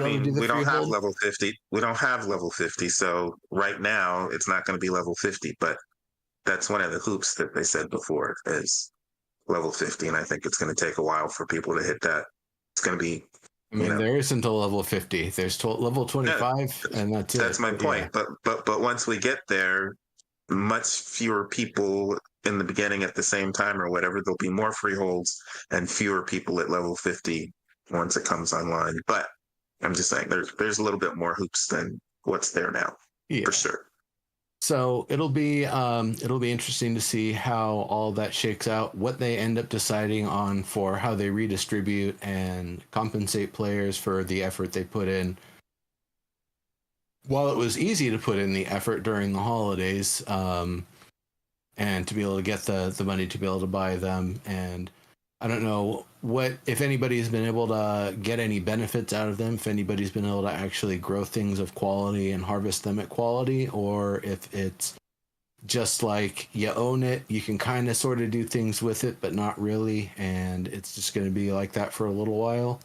don't have level 50. We don't have level 50. So right now, it's not going to be level 50. But that's one of the hoops that they said before is level 50. And I think it's going to take a while for people to hit that. It's going to be. There isn't a level 50. There's level 25, and that's it. That's my point. Yeah. But once we get there, much fewer people in the beginning at the same time or whatever. There'll be more freeholds and fewer people at level 50 once it comes online. But I'm just saying there's a little bit more hoops than what's there now, for sure. So it'll be interesting to see how all that shakes out, what they end up deciding on for how they redistribute and compensate players for the effort they put in. While it was easy to put in the effort during the holidays, and to be able to get the money to be able to buy them, and I don't know if anybody's been able to get any benefits out of them, if anybody's been able to actually grow things of quality and harvest them at quality, or if it's just like you own it, you can kind of sort of do things with it, but not really, and it's just going to be like that for a little while.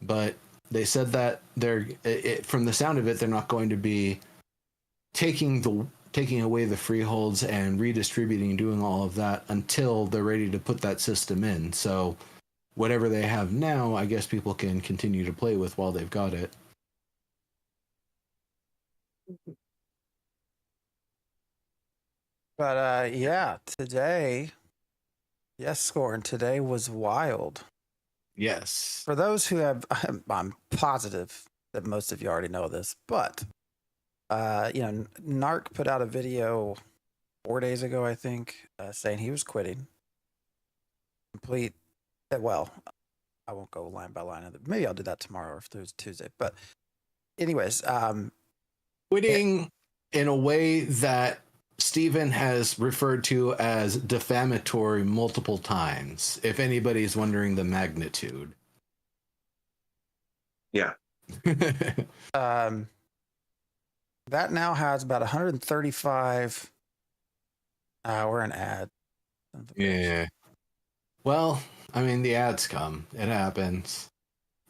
But they said that from the sound of it, they're not going to be taking away the freeholds and redistributing, doing all of that until they're ready to put that system in. So whatever they have now, I guess people can continue to play with while they've got it. But today, Scorn, today was wild. Yes. For those who have, I'm positive that most of you already know this, but, Narc put out a video 4 days ago, I think, saying he was quitting. I won't go line by line. Maybe I'll do that tomorrow or if there's Tuesday. But anyways. Quitting in a way that Stephen has referred to as defamatory multiple times, if anybody's wondering the magnitude. Yeah. That now has about 135. We're an ad. Yeah. Well, I mean, the ads come. It happens.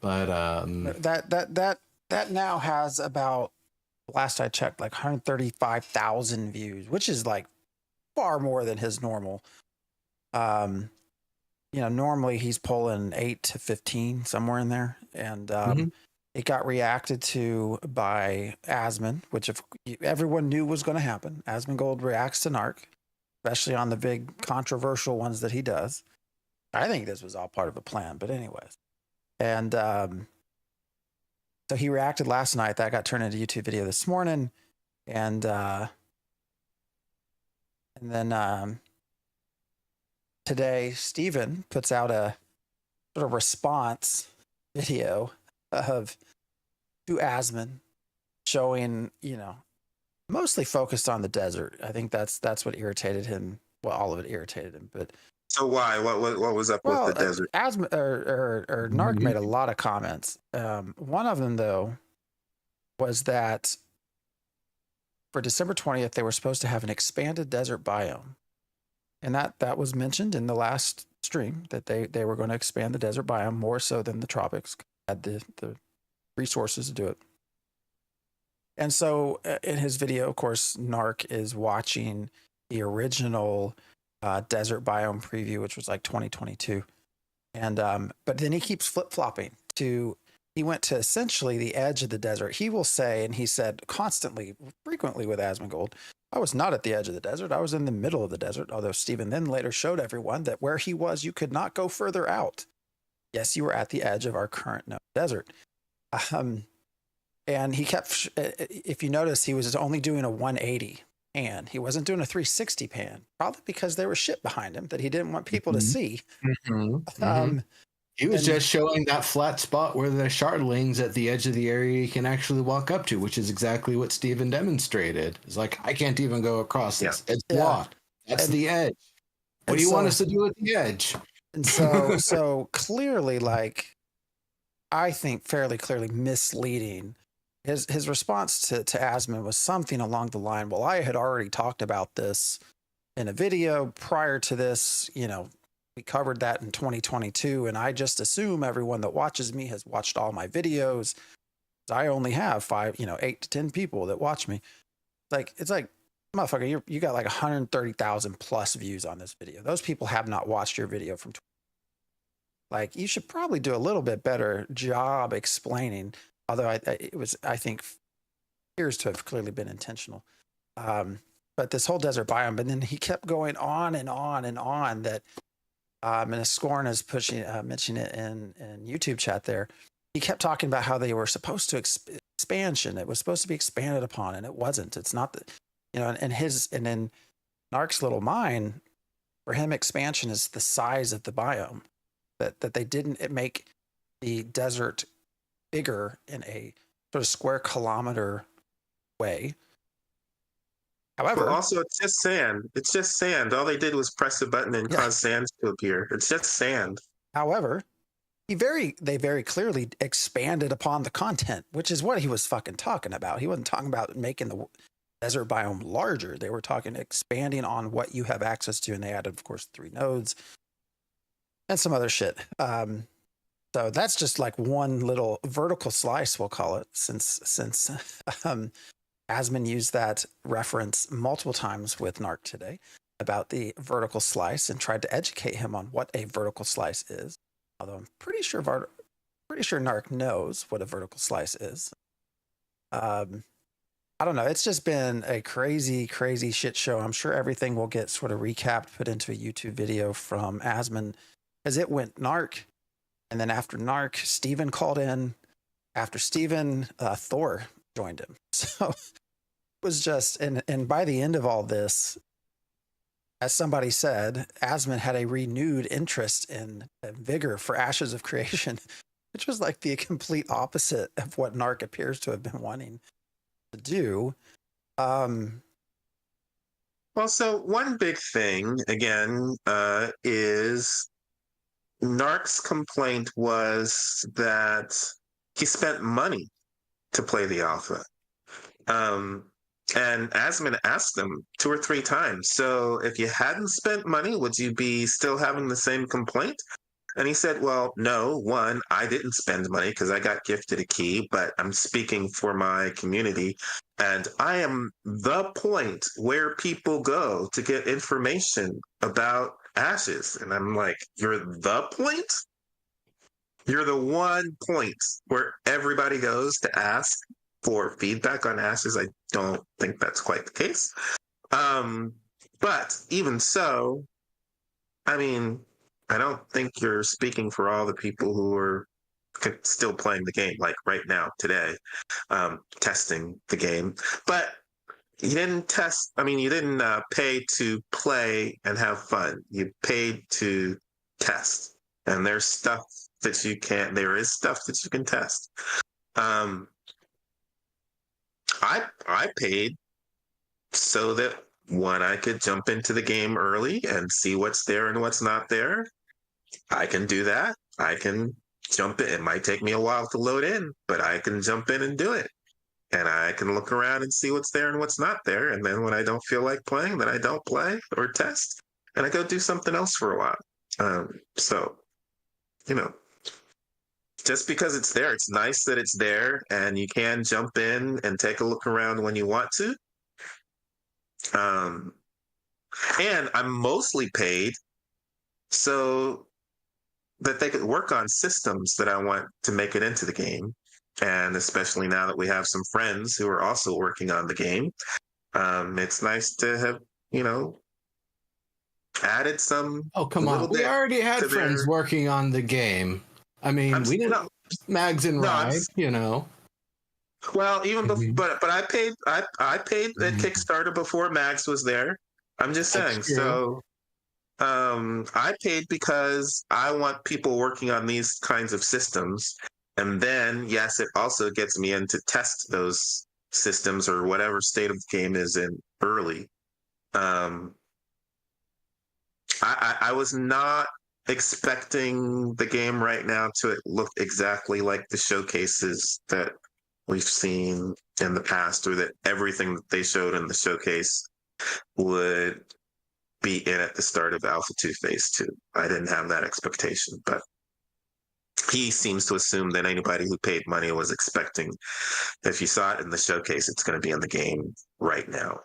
But that now has about, last I checked, like 135,000 views, which is like far more than his normal. Normally he's pulling 8 to 15, somewhere in there. And It got reacted to by Asmon, which if everyone knew was going to happen. Asmongold reacts to Narc, especially on the big controversial ones that he does. I think this was all part of a plan, but anyways. And so he reacted last night. That got turned into a YouTube video this morning. And then today, Steven puts out a sort of response video of to Asmon showing, mostly focused on the desert. I think that's what irritated him. Well, all of it irritated him, but so why? What was up with the desert? Asmon or Narc made a lot of comments. One of them though was that for December 20th they were supposed to have an expanded desert biome, and that was mentioned in the last stream that they were going to expand the desert biome more so than the tropics had the resources to do it. And so in his video, of course, Narc is watching the original desert biome preview, which was like 2022. And but then he keeps flip-flopping to, he went to essentially the edge of the desert. He will say, and he said constantly, frequently with Asmongold, I was not at the edge of the desert. I was in the middle of the desert. Although Steven then later showed everyone that where he was, you could not go further out. Yes, you were at the edge of our current known desert. And he kept, if you notice, he was only doing a 180 pan. He wasn't doing a 360 pan, probably because there was shit behind him that he didn't want people to see. He was just showing that flat spot where the shardlings at the edge of the area you can actually walk up to, which is exactly what Steven demonstrated. It's like, I can't even go across this. It's blocked. That's the edge. What do you want us to do at the edge? And so clearly, like, I think fairly clearly misleading. His response to Asmon was something along the line, well, I had already talked about this in a video prior to this, we covered that in 2022, and I just assume everyone that watches me has watched all my videos. I only have 8 to 10 people that watch me. It's like, motherfucker, you got like 130,000 plus views on this video. Those people have not watched your video from like, you should probably do a little bit better job explaining, although I think appears to have clearly been intentional. But this whole desert biome, but then he kept going on and on and on that, and Scorn is mentioning it in YouTube chat there. He kept talking about how they were supposed to expansion. It was supposed to be expanded upon, and it wasn't. It's not that, and in Narc's little mind, for him, expansion is the size of the biome. That they didn't make the desert bigger in a sort of square kilometer way. However, but also it's just sand. It's just sand. All they did was press a button and cause sand to appear. It's just sand. However, they very clearly expanded upon the content, which is what he was fucking talking about. He wasn't talking about making the desert biome larger. They were talking expanding on what you have access to, and they added, of course, 3 nodes. And some other shit. So that's just like one little vertical slice, we'll call it, since Asmon used that reference multiple times with Narc today about the vertical slice and tried to educate him on what a vertical slice is. Although I'm pretty sure Narc knows what a vertical slice is. I don't know. It's just been a crazy, crazy shit show. I'm sure everything will get sort of recapped, put into a YouTube video from Asmon. Because it went Narc, and then after Narc, Steven called in. After Steven, Thor joined him. So it was just, and by the end of all this, as somebody said, Asmon had a renewed interest in vigor for Ashes of Creation, which was like the complete opposite of what Narc appears to have been wanting to do. Well, so one big thing, again, is Narc's complaint was that he spent money to play the alpha. And Asmon asked him 2 or 3 times, so if you hadn't spent money, would you be still having the same complaint? And he said, well, no, one, I didn't spend money because I got gifted a key, but I'm speaking for my community. And I am the point where people go to get information about Ashes. And I'm like, you're the point? You're the one point where everybody goes to ask for feedback on ashes. I don't think that's quite the case. But even so, I mean, I don't think you're speaking for all the people who are still playing the game, like right now, today, testing the game. But you didn't test, I mean, you didn't pay to play and have fun. You paid to test. And there's stuff that there is stuff that you can test. I paid so that one, I could jump into the game early and see what's there and what's not there. I can do that. I can jump in. It might take me a while to load in, but I can jump in and do it. And I can look around and see what's there and what's not there. And then when I don't feel like playing, then I don't play or test. And I go do something else for a while. So, you know, just because it's there, it's nice that it's there and you can jump in and take a look around when you want to. And I'm mostly paid so that they could work on systems that I want to make it into the game. And especially now that we have some friends who are also working on the game, it's nice to have, added some. Oh, come on. We already had friends working on the game. I mean, we didn't. Mags and Ride, Well, even before, but I paid at Kickstarter before Mags was there. I'm just saying. So I paid because I want people working on these kinds of systems. And then, yes, it also gets me in to test those systems or whatever state of the game is in early. I was not expecting the game right now to look exactly like the showcases that we've seen in the past, or that everything that they showed in the showcase would be in at the start of Alpha 2 Phase 2. I didn't have that expectation, but he seems to assume that anybody who paid money was expecting, if you saw it in the showcase, it's going to be in the game right now.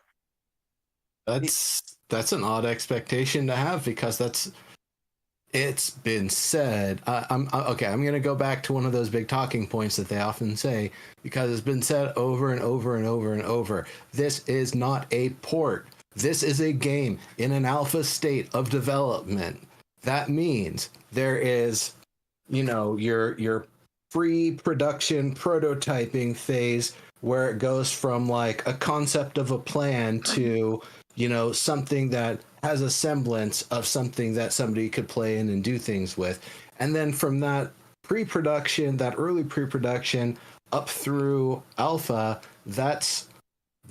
That's an odd expectation to have, because it's been said. I'm going to go back to one of those big talking points that they often say, because it's been said over and over and over and over. This is not a port. This is a game in an alpha state of development. That means there is, your pre-production prototyping phase, where it goes from like a concept of a plan to, something that has a semblance of something that somebody could play in and do things with. And then from that pre-production, that early pre-production up through alpha, this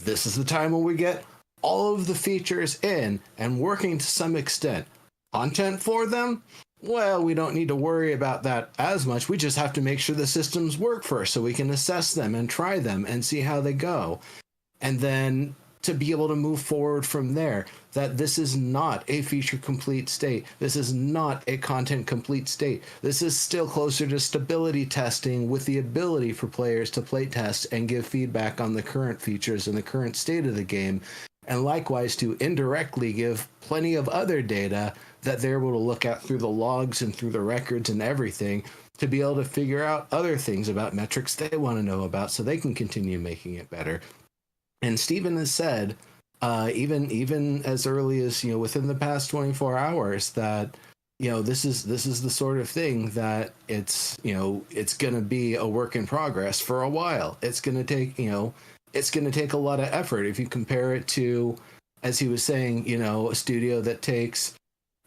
is the time when we get all of the features in and working to some extent. Content for them? Well, we don't need to worry about that as much. We just have to make sure the systems work first so we can assess them and try them and see how they go. And then to be able to move forward from there, that this is not a feature complete state. This is not a content complete state. This is still closer to stability testing, with the ability for players to play test and give feedback on the current features and the current state of the game. And likewise to indirectly give plenty of other data that they're able to look at through the logs and through the records and everything, to be able to figure out other things about metrics they want to know about so they can continue making it better. And Stephen has said, even as early as, within the past 24 hours, that, this is the sort of thing that it's going to be a work in progress for a while. It's going to take, it's going to take a lot of effort. If you compare it to, as he was saying, a studio that takes,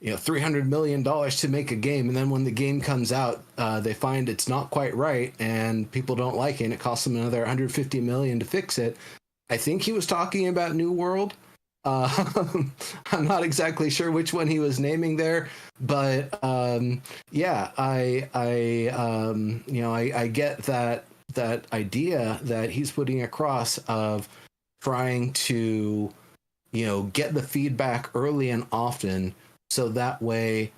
$300 million to make a game, and then when the game comes out, they find it's not quite right and people don't like it, and it costs them another $150 million to fix it. I think he was talking about New World. I'm not exactly sure which one he was naming there, but I get that idea that he's putting across of trying to, get the feedback early and often, so that way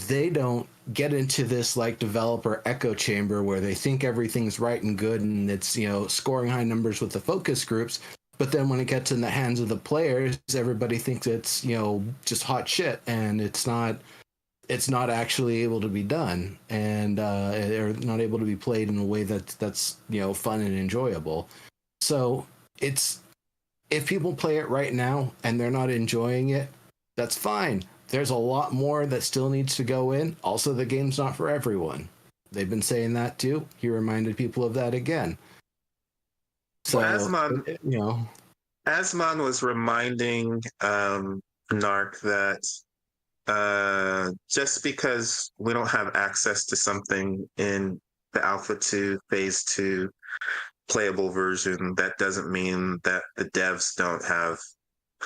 they don't get into this like developer echo chamber where they think everything's right and good and it's, scoring high numbers with the focus groups. But then when it gets in the hands of the players, everybody thinks it's, just hot shit, and it's not it's not actually able to be done, and they're not able to be played in a way that's fun and enjoyable. So it's, if people play it right now and they're not enjoying it, that's fine. There's a lot more that still needs to go in. Also, the game's not for everyone. They've been saying that too. He reminded people of that again. So, well, Asmon was reminding Narc that just because we don't have access to something in the Alpha 2, Phase 2 playable version, that doesn't mean that the devs don't have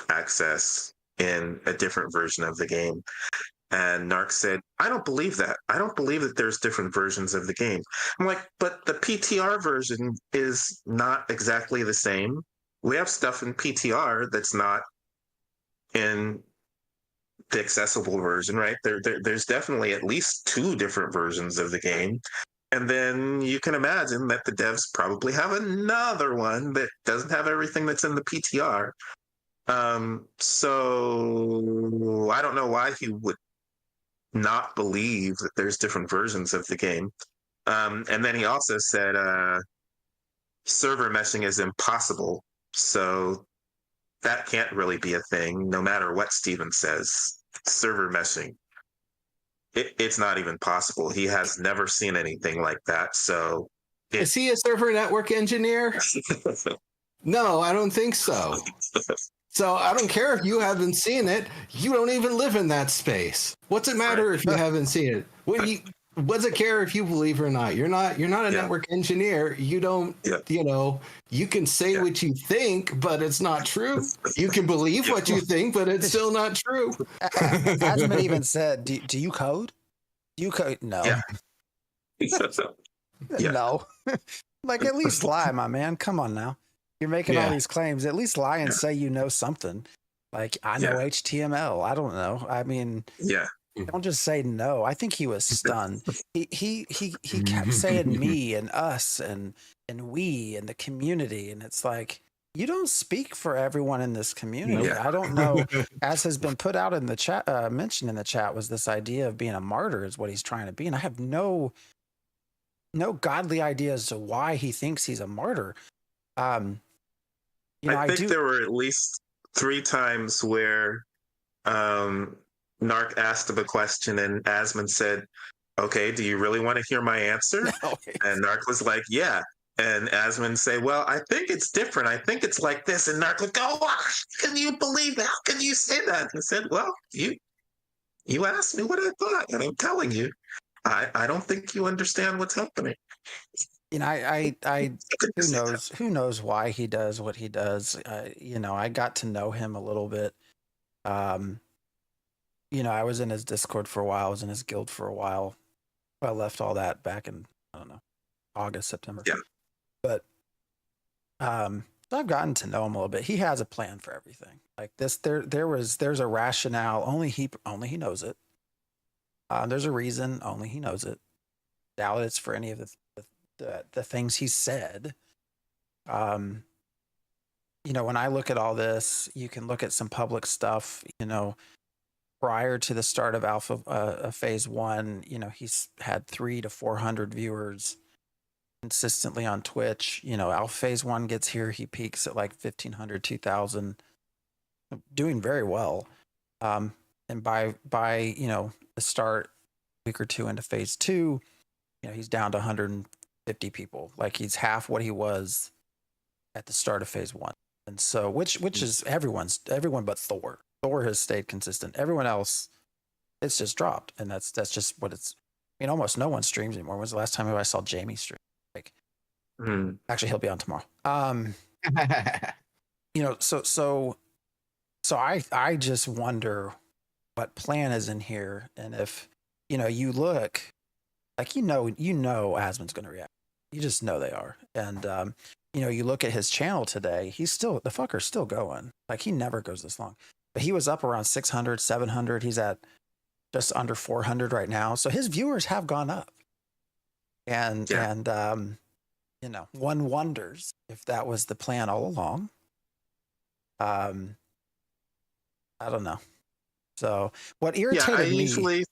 access in a different version of the game. And Narc said, I don't believe that. I don't believe that there's different versions of the game. I'm like, but the PTR version is not exactly the same. We have stuff in PTR that's not in the accessible version, right? There's definitely at least 2 different versions of the game. And then you can imagine that the devs probably have another one that doesn't have everything that's in the PTR. So I don't know why he would not believe that there's different versions of the game. And then he also said server meshing is impossible. So that can't really be a thing, no matter what Steven says. Server meshing, it's not even possible. He has never seen anything like that. So is he a server network engineer? No, I don't think so. So I don't care if you haven't seen it. You don't even live in that space. What's it matter if you haven't seen it? What's it care if you believe or not? You're not a network engineer. You don't, you can say what you think, but it's not true. You can believe what you think, but it's still not true. Asmon even said, do you code? Do you code? No. Yeah. No. Like, at least lie, my man. Come on now. You're making all these claims. At least lie and say you know something. Like, I know HTML. I don't know. I mean, don't just say no. I think he was stunned. He kept saying me and us and we and the community, and it's like, you don't speak for everyone in this community. I don't know. As has been put out in the chat, mentioned in the chat, was this idea of being a martyr is what he's trying to be, and I have no godly idea as to why he thinks he's a martyr. I think there were at least 3 times where Narc asked him a question and Asmon said, okay, do you really want to hear my answer? No. And Narc was like, yeah. And Asmon say, well, I think it's different. I think it's like this. And Narc would go, oh, can you believe that? How can you say that? And I said, well, you asked me what I thought, and I'm telling you, I don't think you understand what's happening. I who knows why he does what he does. I got to know him a little bit. I was in his Discord for a while. I was in his guild for a while. I left all that back in, I don't know, August, September. Yeah. But so I've gotten to know him a little bit. He has a plan for everything. Like this, there's a rationale. Only he knows it. There's a reason. Only he knows it. Doubt it's for any of the things he said. When I look at all this, you can look at some public stuff, prior to the start of Alpha Phase 1, he's had 300 to 400 viewers consistently on Twitch. Alpha Phase 1 gets here, he peaks at like 1,500, 2,000, doing very well. And by the start, week or 2 into Phase 2, he's down to 150 people. Like, he's half what he was at the start of Phase 1. And so, which is everyone but Thor. Thor has stayed consistent. Everyone else, it's just dropped, and that's just what it's. Almost no one streams anymore. When was the last time I saw Jamie stream? Like, actually, he'll be on tomorrow. So I just wonder what plan is in here, and if you look, like Asmon's going to react. You just know they are, and you look at his channel today. The fucker's still going. Like, he never goes this long. But he was up around 600, 700. He's at just under 400 right now. So his viewers have gone up. And one wonders if that was the plan all along. I don't know. So what irritated me...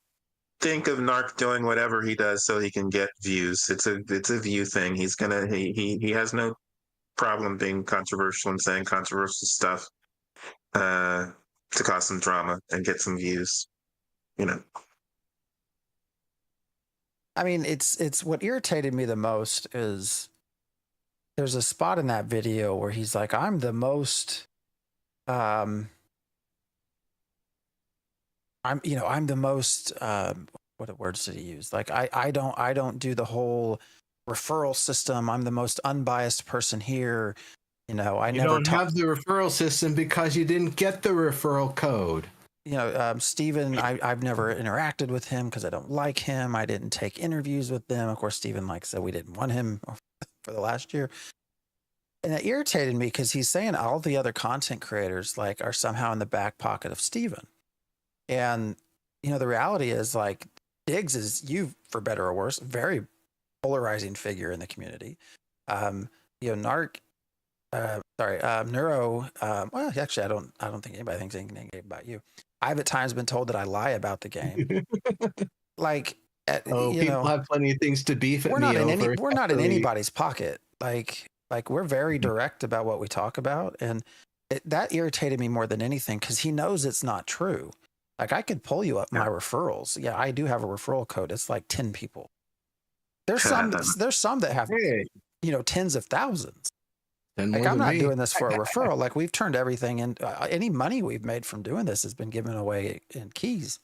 think of Narc doing whatever he does so he can get views. It's a view thing. He has no problem being controversial and saying controversial stuff to cause some drama and get some views. You know. I mean, it's what irritated me the most is there's a spot in that video where he's like, I'm the most I'm the most what words did he use? Like I don't do the whole referral system. I'm the most unbiased person here. You know, I never don't have the referral system because you didn't get the referral code. You know, Steven, I've never interacted with him because I don't like him. I didn't take interviews with them. Of course, Steven said we didn't want him for the last year. And it irritated me because he's saying all the other content creators like are somehow in the back pocket of Steven. And, you know, the reality is like Diggs is, you, for better or worse, very polarizing figure in the community. You know, Narc, Neuro, well, actually, I don't think anybody thinks anything about you. I've at times been told that I lie about the game. Like, people have plenty of things to beef at me over. We're not in anybody's pocket. Like we're very direct about what we talk about. And that irritated me more than anything because he knows it's not true. Like I could pull you up my referrals. Yeah, I do have a referral code. It's like 10 people. There's some that have, you know, tens of thousands. Like I'm not doing this for a referral. Like we've turned everything in. Any money we've made from doing this has been given away in keys.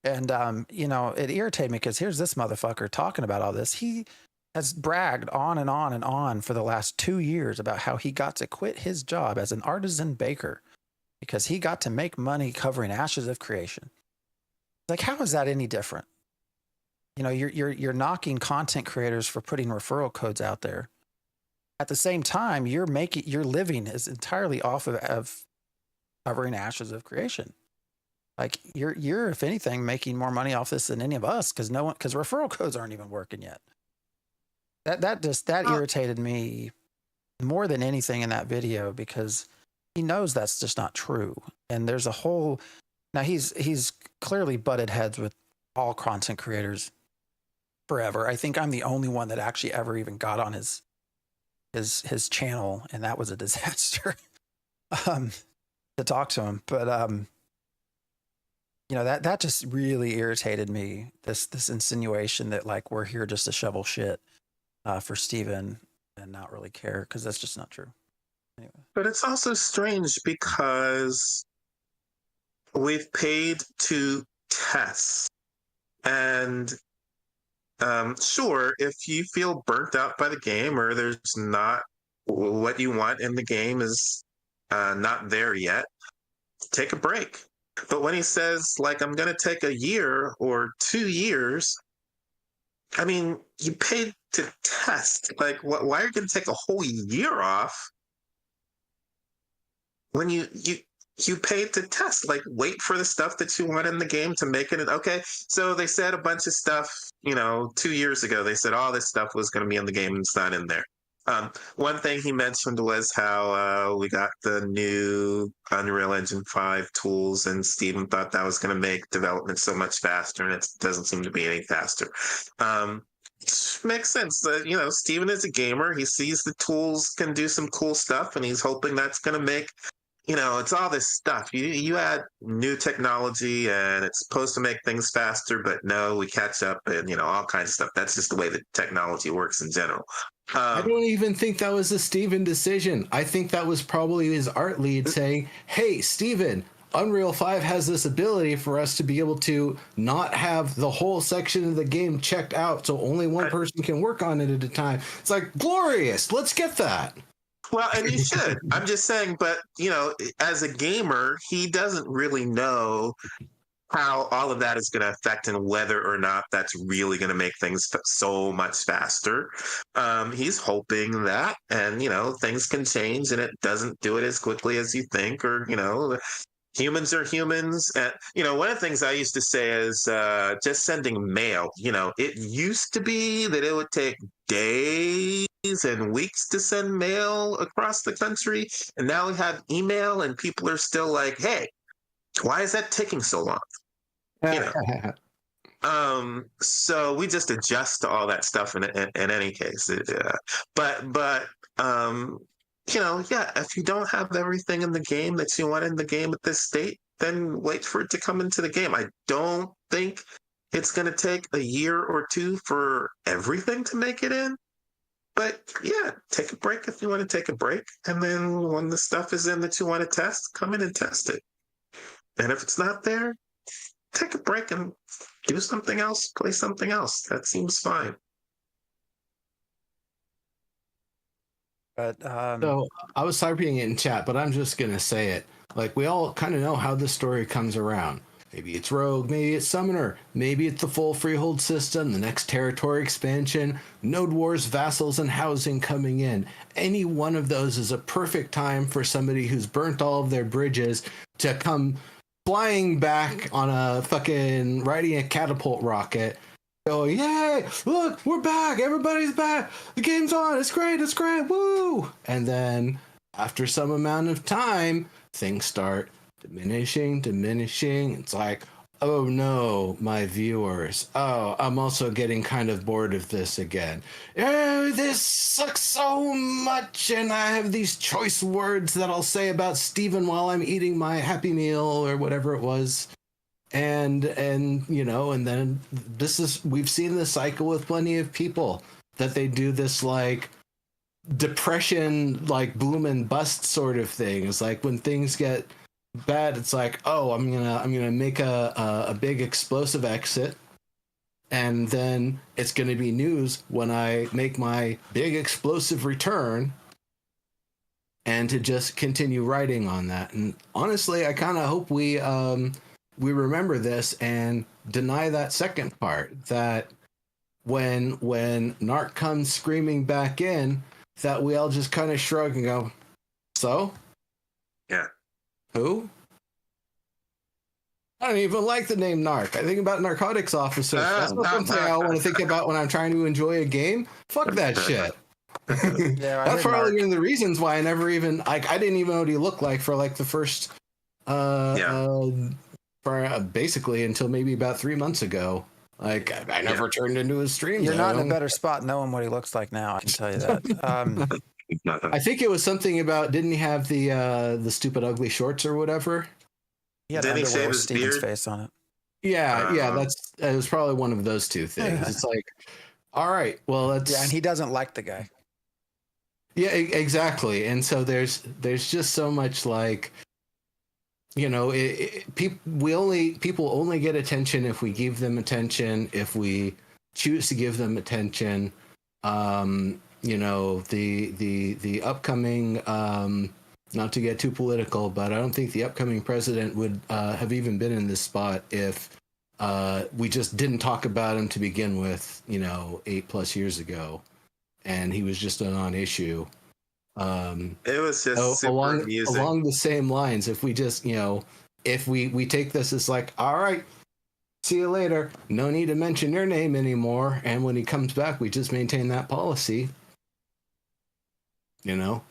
And, you know, it irritated me because here's this motherfucker talking about all this. He has bragged on and on and on for the last 2 years about how he got to quit his job as an artisan baker because he got to make money covering Ashes of Creation. Like, how is that any different? You know, you're knocking content creators for putting referral codes out there. At the same time, your living is entirely off of covering Ashes of Creation. Like you're if anything making more money off this than any of us because referral codes aren't even working yet. That irritated me more than anything in that video because he knows that's just not true. And there's a whole now he's clearly butted heads with all content creators forever. I think I'm the only one that actually ever even got on his channel, and that was a disaster to talk to him. But you know, that just really irritated me. This insinuation that like we're here just to shovel shit for Steven and not really care, because that's just not true. Anyway. But it's also strange because we've paid to test, and sure, if you feel burnt out by the game or there's not what you want in the game is not there yet, take a break. But when he says, like, I'm going to take a year or 2 years, I mean, you paid to test. Like, why are you going to take a whole year off when you paid to test? Like, wait for the stuff that you want in the game to make it. Okay, so they said a bunch of stuff, you know, 2 years ago. They said all this stuff was going to be in the game and it's not in there. One thing he mentioned was how we got the new Unreal Engine 5 tools, and Steven thought that was going to make development so much faster, and it doesn't seem to be any faster. Makes sense. You know, Steven is a gamer. He sees the tools can do some cool stuff, and he's hoping that's going to make, you know, it's all this stuff. You add new technology, and it's supposed to make things faster, but no, we catch up, and, you know, all kinds of stuff. That's just the way that technology works in general. I don't even think that was a Steven decision. I think that was probably his art lead saying, hey, Steven, Unreal 5 has this ability for us to be able to not have the whole section of the game checked out so only one person can work on it at a time. It's like, glorious. Let's get that. Well, and you should. I'm just saying, but, you know, as a gamer, he doesn't really know how all of that is going to affect and whether or not that's really going to make things so much faster. He's hoping that, and, you know, things can change and it doesn't do it as quickly as you think, or, you know, humans are humans. And, you know, one of the things I used to say is just sending mail. You know, it used to be that it would take days and weeks to send mail across the country. And now we have email and people are still like, hey, why is that taking so long? You know. So we just adjust to all that stuff in any case. But yeah, if you don't have everything in the game that you want in the game at this state, then wait for it to come into the game. I don't think it's going to take a year or two for everything to make it in. But yeah, take a break if you want to take a break. And then when the stuff is in that you want to test, come in and test it. And if it's not there, take a break and do something else, play something else. That seems fine. But So I was typing it in chat, but I'm just gonna say it. Like, we all kind of know how this story comes around. Maybe it's Rogue, maybe it's Summoner, maybe it's the full Freehold system, the next territory expansion, Node Wars, vassals, and housing coming in. Any one of those is a perfect time for somebody who's burnt all of their bridges to come flying back on a fucking, riding a catapult rocket. Go, yay, look, we're back, everybody's back, the game's on, it's great, woo! And then after some amount of time, things start diminishing. It's like, oh no, my viewers. Oh, I'm also getting kind of bored of this again. Oh, this sucks so much, and I have these choice words that I'll say about Steven while I'm eating my Happy Meal or whatever it was. And then we've seen this cycle with plenty of people, that they do this like depression, like boom and bust sort of thing. It's like when things get bad, it's like, oh, I'm gonna make a big explosive exit, and then it's gonna be news when I make my big explosive return, and to just continue writing on that. And honestly, I kind of hope we remember this and deny that second part, that when Narc comes screaming back in, that we all just kind of shrug and go, so? Yeah. Who? I don't even like the name Narc. I think about narcotics officer. That's not something I want to think about when I'm trying to enjoy a game. Fuck that shit. Yeah, that's probably one of the reasons why I never even, like, I didn't even know what he looked like for like the first basically until maybe about 3 months ago. Like, I never turned into his streams. You're not in a better spot knowing what he looks like now, I can tell you that. I think it was something about, didn't he have the stupid ugly shorts or whatever? He had Didn't he underwear shave with his Steven's beard? face on it. Yeah, it was probably one of those two things. It's like, all right, well, that's... Yeah, and he doesn't like the guy. Yeah, exactly. And so there's just so much, like, you know, people only get attention if we give them attention, if we choose to give them attention. You know, the upcoming, not to get too political, but I don't think the upcoming president would have even been in this spot if we just didn't talk about him to begin with, you know, 8+ years ago, and he was just a non-issue. It was just super amusing. Along the same lines, if we just, you know, if we take this as like, all right, see you later, no need to mention your name anymore, and when he comes back, we just maintain that policy, you know.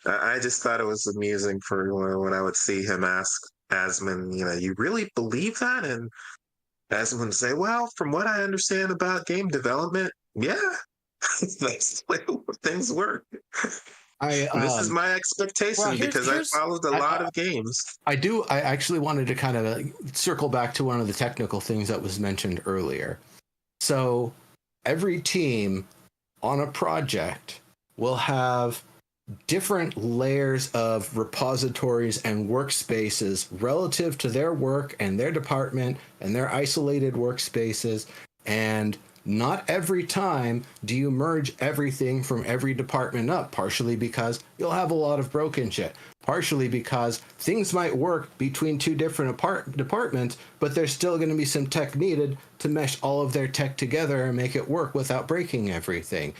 I just thought it was amusing for when I would see him ask Asmund, you know, you really believe that? And Asmund would say, well, from what I understand about game development, yeah, that's the way things work. This is my expectation, because I followed a lot of games. I actually wanted to kind of circle back to one of the technical things that was mentioned earlier. So every team on a project will have different layers of repositories and workspaces relative to their work and their department and their isolated workspaces. And not every time do you merge everything from every department up, partially because you'll have a lot of broken shit, partially because things might work between two different departments, but there's still going to be some tech needed to mesh all of their tech together and make it work without breaking everything.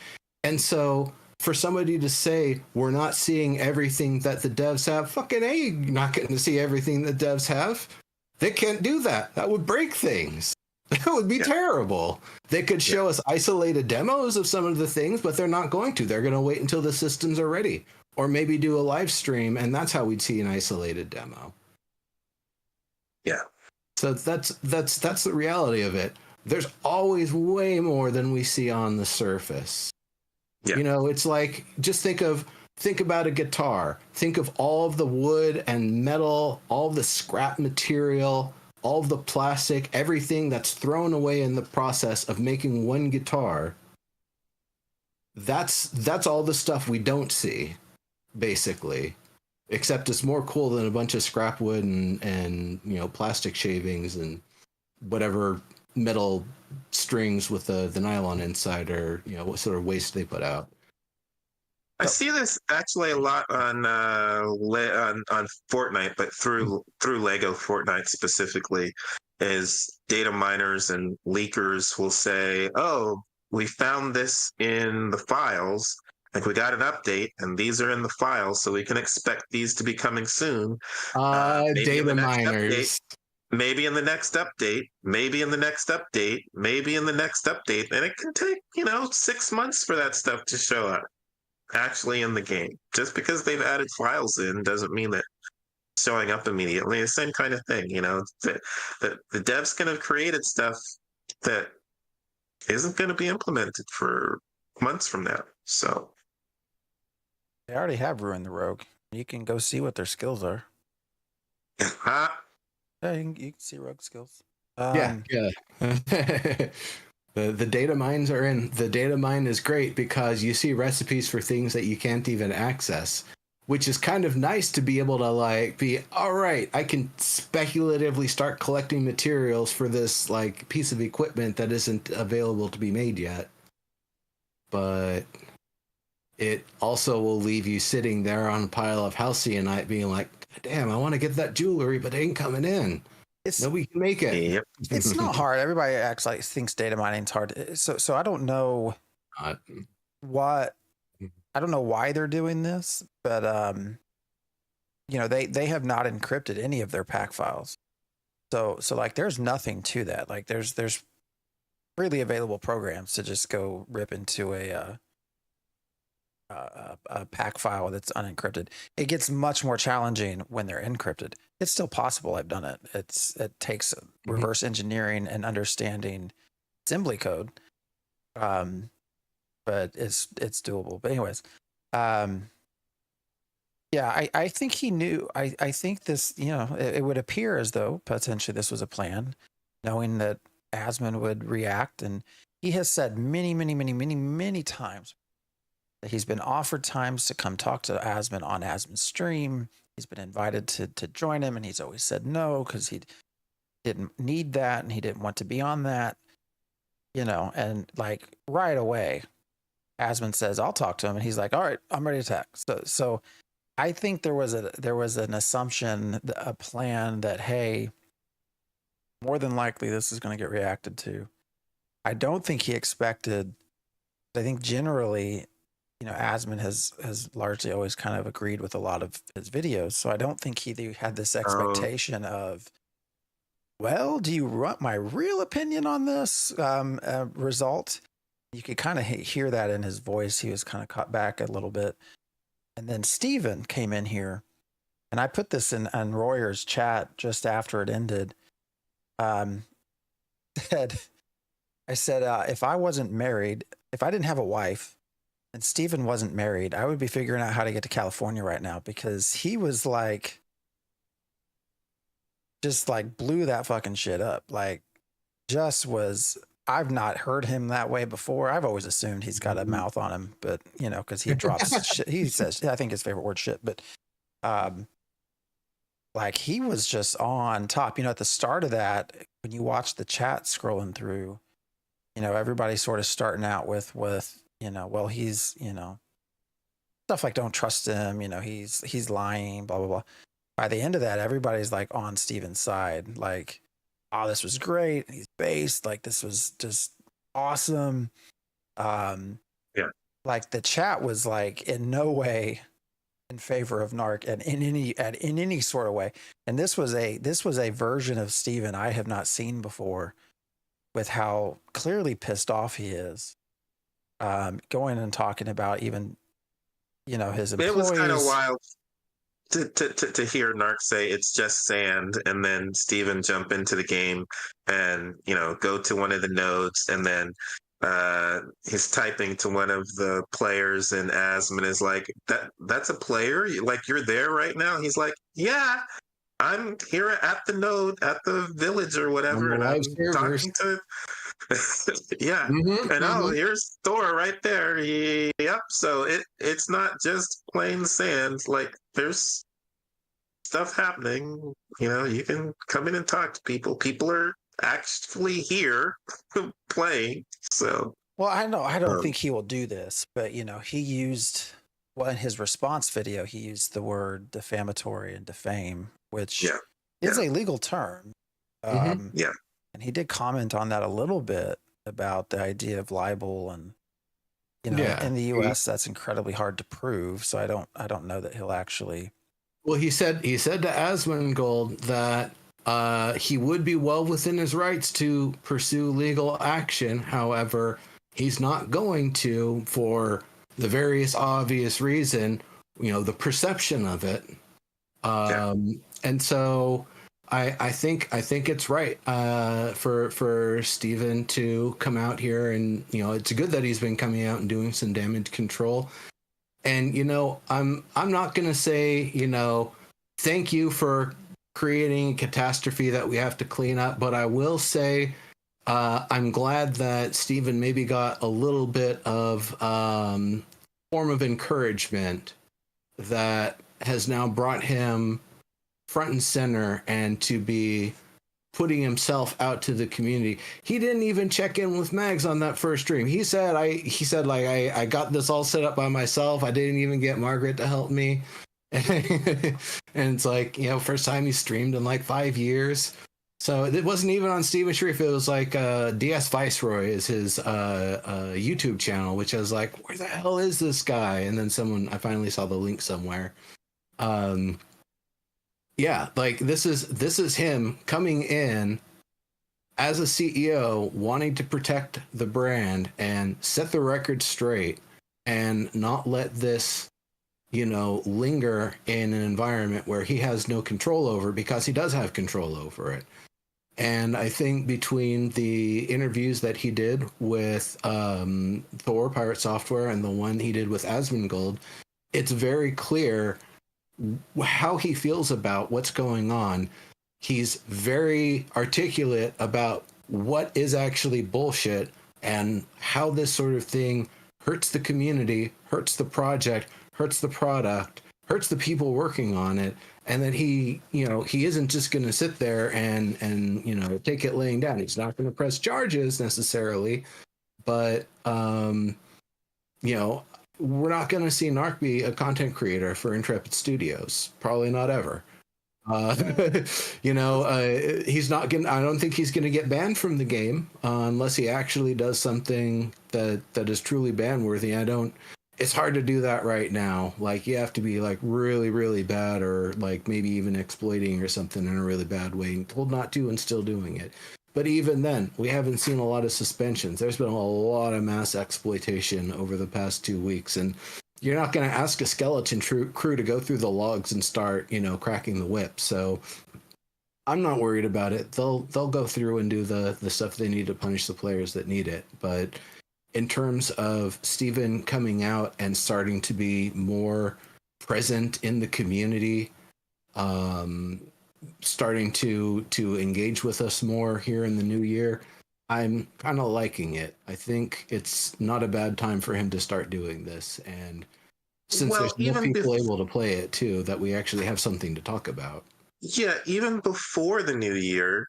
And so for somebody to say we're not seeing everything that the devs have, fucking A, you're not getting to see everything the devs have. They can't do that. That would break things. That would be terrible. They could show us isolated demos of some of the things, but they're not going to. They're going to wait until the systems are ready, or maybe do a live stream, and that's how we'd see an isolated demo. Yeah. So that's the reality of it. There's always way more than we see on the surface. Yeah. You know, it's like, just think about a guitar. Think of all of the wood and metal, all of the scrap material, all of the plastic, everything that's thrown away in the process of making one guitar. That's all the stuff we don't see, basically. Except it's more cool than a bunch of scrap wood and you know, plastic shavings and whatever metal strings with the nylon inside, or you know, what sort of waste they put out. I see this actually a lot on Fortnite, but through Lego Fortnite specifically, is data miners and leakers will say, "Oh, we found this in the files. Like we got an update, and these are in the files, so we can expect these to be coming soon. Maybe in the Data next update." miners. Maybe in the next update, maybe in the next update, maybe in the next update. And it can take, 6 months for that stuff to show up actually in the game. Just because they've added files in doesn't mean that it's showing up immediately. The same kind of thing, the devs can have created stuff that isn't going to be implemented for months from now. So they already have ruined the rogue. You can go see what their skills are. Yeah, you can see rogue skills. Yeah. The data mines are in. The data mine is great because you see recipes for things that you can't even access, which is kind of nice to be able to be, all right, I can speculatively start collecting materials for this piece of equipment that isn't available to be made yet. But it also will leave you sitting there on a pile of halcyon being like, damn, I want to get that jewelry, but it ain't coming in. Nobody can make it. Yep. It's not hard. Everybody thinks data mining's hard. So I don't know what, I don't know why they're doing this, but they have not encrypted any of their pack files. So there's nothing to that. There's freely available programs to just go rip into a pack file that's unencrypted. It gets much more challenging when they're encrypted. It's still possible. I've done it. It takes reverse engineering and understanding assembly code, but it's doable. But anyways, yeah, I think he knew. I think this, it would appear as though potentially this was a plan, knowing that Asmon would react, and he has said many times that he's been offered times to come talk to Asmon on Asmon's stream. He's been invited to join him, and he's always said no because he didn't need that and he didn't want to be on that, and right away, Asmon says, I'll talk to him. And he's like, all right, I'm ready to attack. So I think there was an assumption, a plan that, hey, more than likely this is going to get reacted to. I don't think he expected, I think generally, Asmon has largely always kind of agreed with a lot of his videos. So I don't think he had this expectation of, well, do you want my real opinion on this result? You could kind of hear that in his voice. He was kind of caught back a little bit. And then Steven came in here, and I put this in Royer's chat just after it ended. I said, if I wasn't married, if I didn't have a wife, and Steven wasn't married, I would be figuring out how to get to California right now, because he was just blew that fucking shit up. I've not heard him that way before. I've always assumed he's got a mouth on him, but because he drops shit. He says, I think his favorite word shit, but he was just on top. At the start of that, when you watch the chat scrolling through, everybody's sort of starting out with, well, he's, stuff like don't trust him, he's lying, blah, blah, blah. By the end of that, everybody's on Steven's side. Oh, this was great. He's based. This was just awesome. Yeah. The chat was in no way in favor of Narc and in any sort of way. And this was a version of Steven I have not seen before, with how clearly pissed off he is. Going and talking about even, his employees. It was kind of wild. to hear Narc say it's just sand, and then Steven jump into the game and go to one of the nodes, and then he's typing to one of the players, and Asmon is like, that's a player? Like, you're there right now? He's like, yeah, I'm here at the node at the village or whatever, and I'm talking to yeah. And here's Thor right there. Yep. So it's not just plain sand. Like, there's stuff happening. You can come in and talk to people. People are actually here playing. So well, I don't think he will do this, but he used in his response video, he used the word defamatory and defame, which is a legal term. Yeah. And he did comment on that a little bit about the idea of libel, and in the US that's incredibly hard to prove. So I don't know that he'll actually. Well, he said to Asmongold that he would be well within his rights to pursue legal action. However, he's not going to, for the various obvious reason, the perception of it. And so I think it's right for Steven to come out here, and it's good that he's been coming out and doing some damage control. And I'm not gonna say thank you for creating a catastrophe that we have to clean up, but I will say I'm glad that Steven maybe got a little bit of form of encouragement that has now brought him front and center, and to be putting himself out to the community. He didn't even check in with Mags on that first stream. He said I got this all set up by myself. I didn't even get Margaret to help me. And it's like, first time he streamed in like 5 years. So it wasn't even on Steven Sharif. It was like DS Viceroy is his YouTube channel, which I was like, where the hell is this guy? And then I finally saw the link somewhere. Yeah, like this is him coming in as a CEO, wanting to protect the brand and set the record straight, and not let this, linger in an environment where he has no control over, because he does have control over it. And I think between the interviews that he did with Thor Pirate Software and the one he did with Asmongold, it's very clear how he feels about what's going on. He's very articulate about what is actually bullshit and how this sort of thing hurts the community, hurts the project, hurts the product, hurts the people working on it, and that he isn't just going to sit there and take it laying down. He's not going to press charges necessarily, but we're not going to see Narc be a content creator for Intrepid Studios. Probably not ever. He's not going. I don't think he's going to get banned from the game unless he actually does something that is truly ban worthy. It's hard to do that right now. Like, you have to be like really, really bad, or like maybe even exploiting or something in a really bad way, and told not to and still doing it. But even then, we haven't seen a lot of suspensions. There's been a lot of mass exploitation over the past 2 weeks, and you're not going to ask a skeleton crew to go through the logs and start, cracking the whip. So I'm not worried about it. They'll go through and do the stuff they need to punish the players that need it. But in terms of Steven coming out and starting to be more present in the community, starting to engage with us more here in the new year, I'm kind of liking it. I think it's not a bad time for him to start doing this, and since there's more people able to play it too, that we actually have something to talk about. Yeah, even before the new year,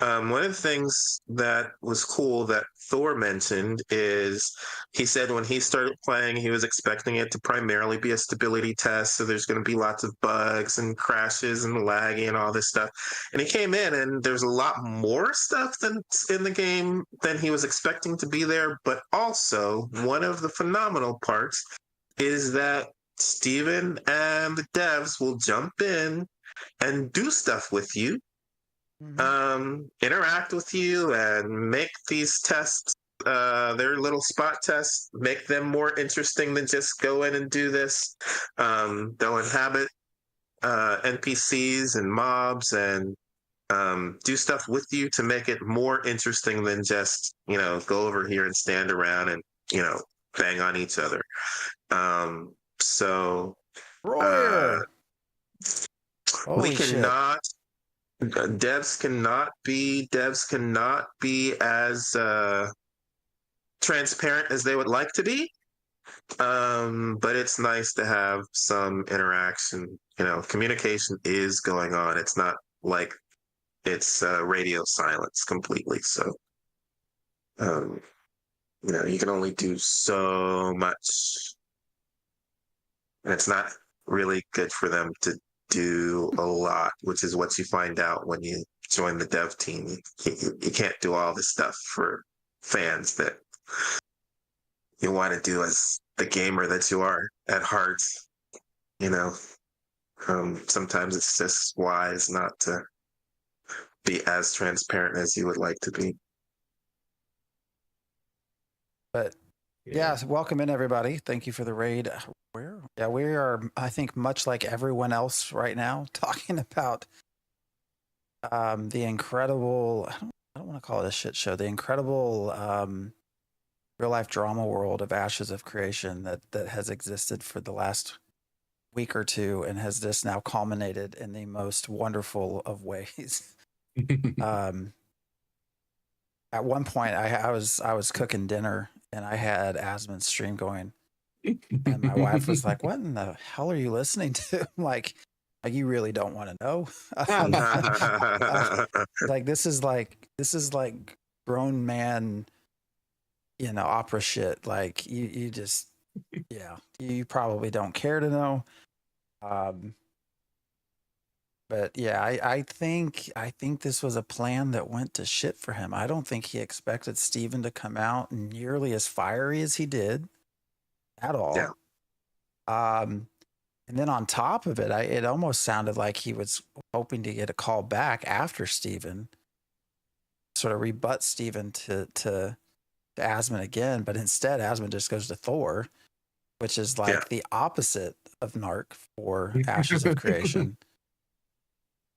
one of the things that was cool that Thor mentioned is he said when he started playing, he was expecting it to primarily be a stability test. So there's going to be lots of bugs and crashes and lagging and all this stuff. And he came in and there's a lot more stuff than in the game than he was expecting to be there. But also, one of the phenomenal parts is that Steven and the devs will jump in and do stuff with you. Interact with you and make these tests, their little spot tests, make them more interesting than just go in and do this. They'll inhabit NPCs and mobs and do stuff with you to make it more interesting than just, go over here and stand around and, bang on each other. So Royer. We cannot. Devs cannot be as transparent as they would like to be. But it's nice to have some interaction. Communication is going on. It's not like it's radio silence completely. So, you can only do so much. And it's not really good for them to do a lot, which is what you find out when you join the dev team. You can't do all this stuff for fans that you want to do as the gamer that you are at heart. Sometimes it's just wise not to be as transparent as you would like to be. But yeah, welcome in everybody. Thank you for the raid. We are, I think, much like everyone else right now, talking about the incredible, I don't want to call it a shit show, the incredible real life drama world of Ashes of Creation that has existed for the last week or two and has just now culminated in the most wonderful of ways. At one point I was cooking dinner and I had Asmon's stream going, and my wife was like, "What in the hell are you listening to?" like you really don't want to know. Like this is like grown man, opera shit. Like you just, yeah, you probably don't care to know. But yeah, I think this was a plan that went to shit for him. I don't think he expected Steven to come out nearly as fiery as he did at all. Yeah. And then on top of it, it almost sounded like he was hoping to get a call back after Steven, sort of rebut Steven to Asmon again, but instead Asmon just goes to Thor, which is like the opposite of Narc for Ashes of Creation.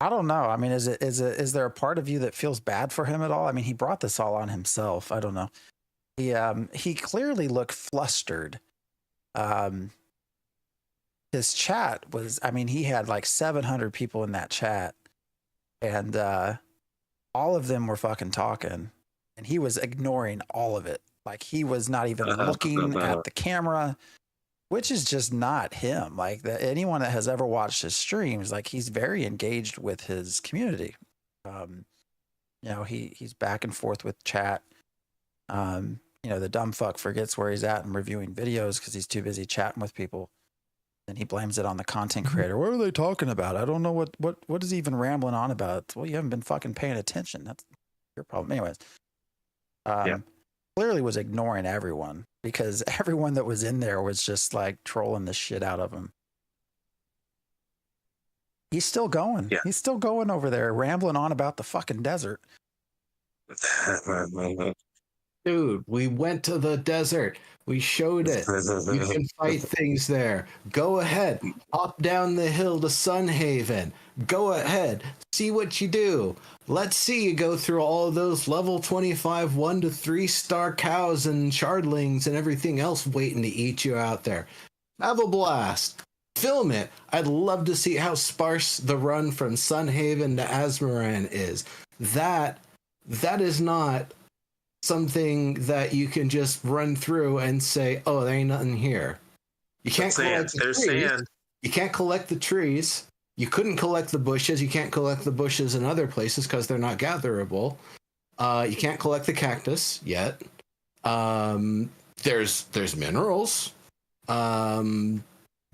I don't know. I mean, is there a part of you that feels bad for him at all? I mean, he brought this all on himself. I don't know. He clearly looked flustered. His chat was, I mean, he had like 700 people in that chat, and all of them were fucking talking, and he was ignoring all of it. Like he was not even looking at the camera, which is just not him. Like anyone that has ever watched his streams, like he's very engaged with his community. He's back and forth with chat. The dumb fuck forgets where he's at and reviewing videos because he's too busy chatting with people. And he blames it on the content creator. What are they talking about? I don't know what is he even rambling on about. Well, you haven't been fucking paying attention. That's your problem. Anyways, clearly was ignoring everyone because everyone that was in there was just like trolling the shit out of him. He's still going. Yeah. He's still going over there, rambling on about the fucking desert. Dude, we went to the desert. We showed it. You can fight things there. Go ahead. Hop down the hill to Sunhaven. Go ahead. See what you do. Let's see you go through all of those level 25 1 to 3 star cows and shardlings and everything else waiting to eat you out there. Have a blast. Film it. I'd love to see how sparse the run from Sunhaven to Azmoran is. That is not something that you can just run through and say, "Oh, there ain't nothing here." You can't collect the trees. You can't collect the trees. You couldn't collect the bushes. You can't collect the bushes in other places because they're not gatherable. You can't collect the cactus yet. There's minerals.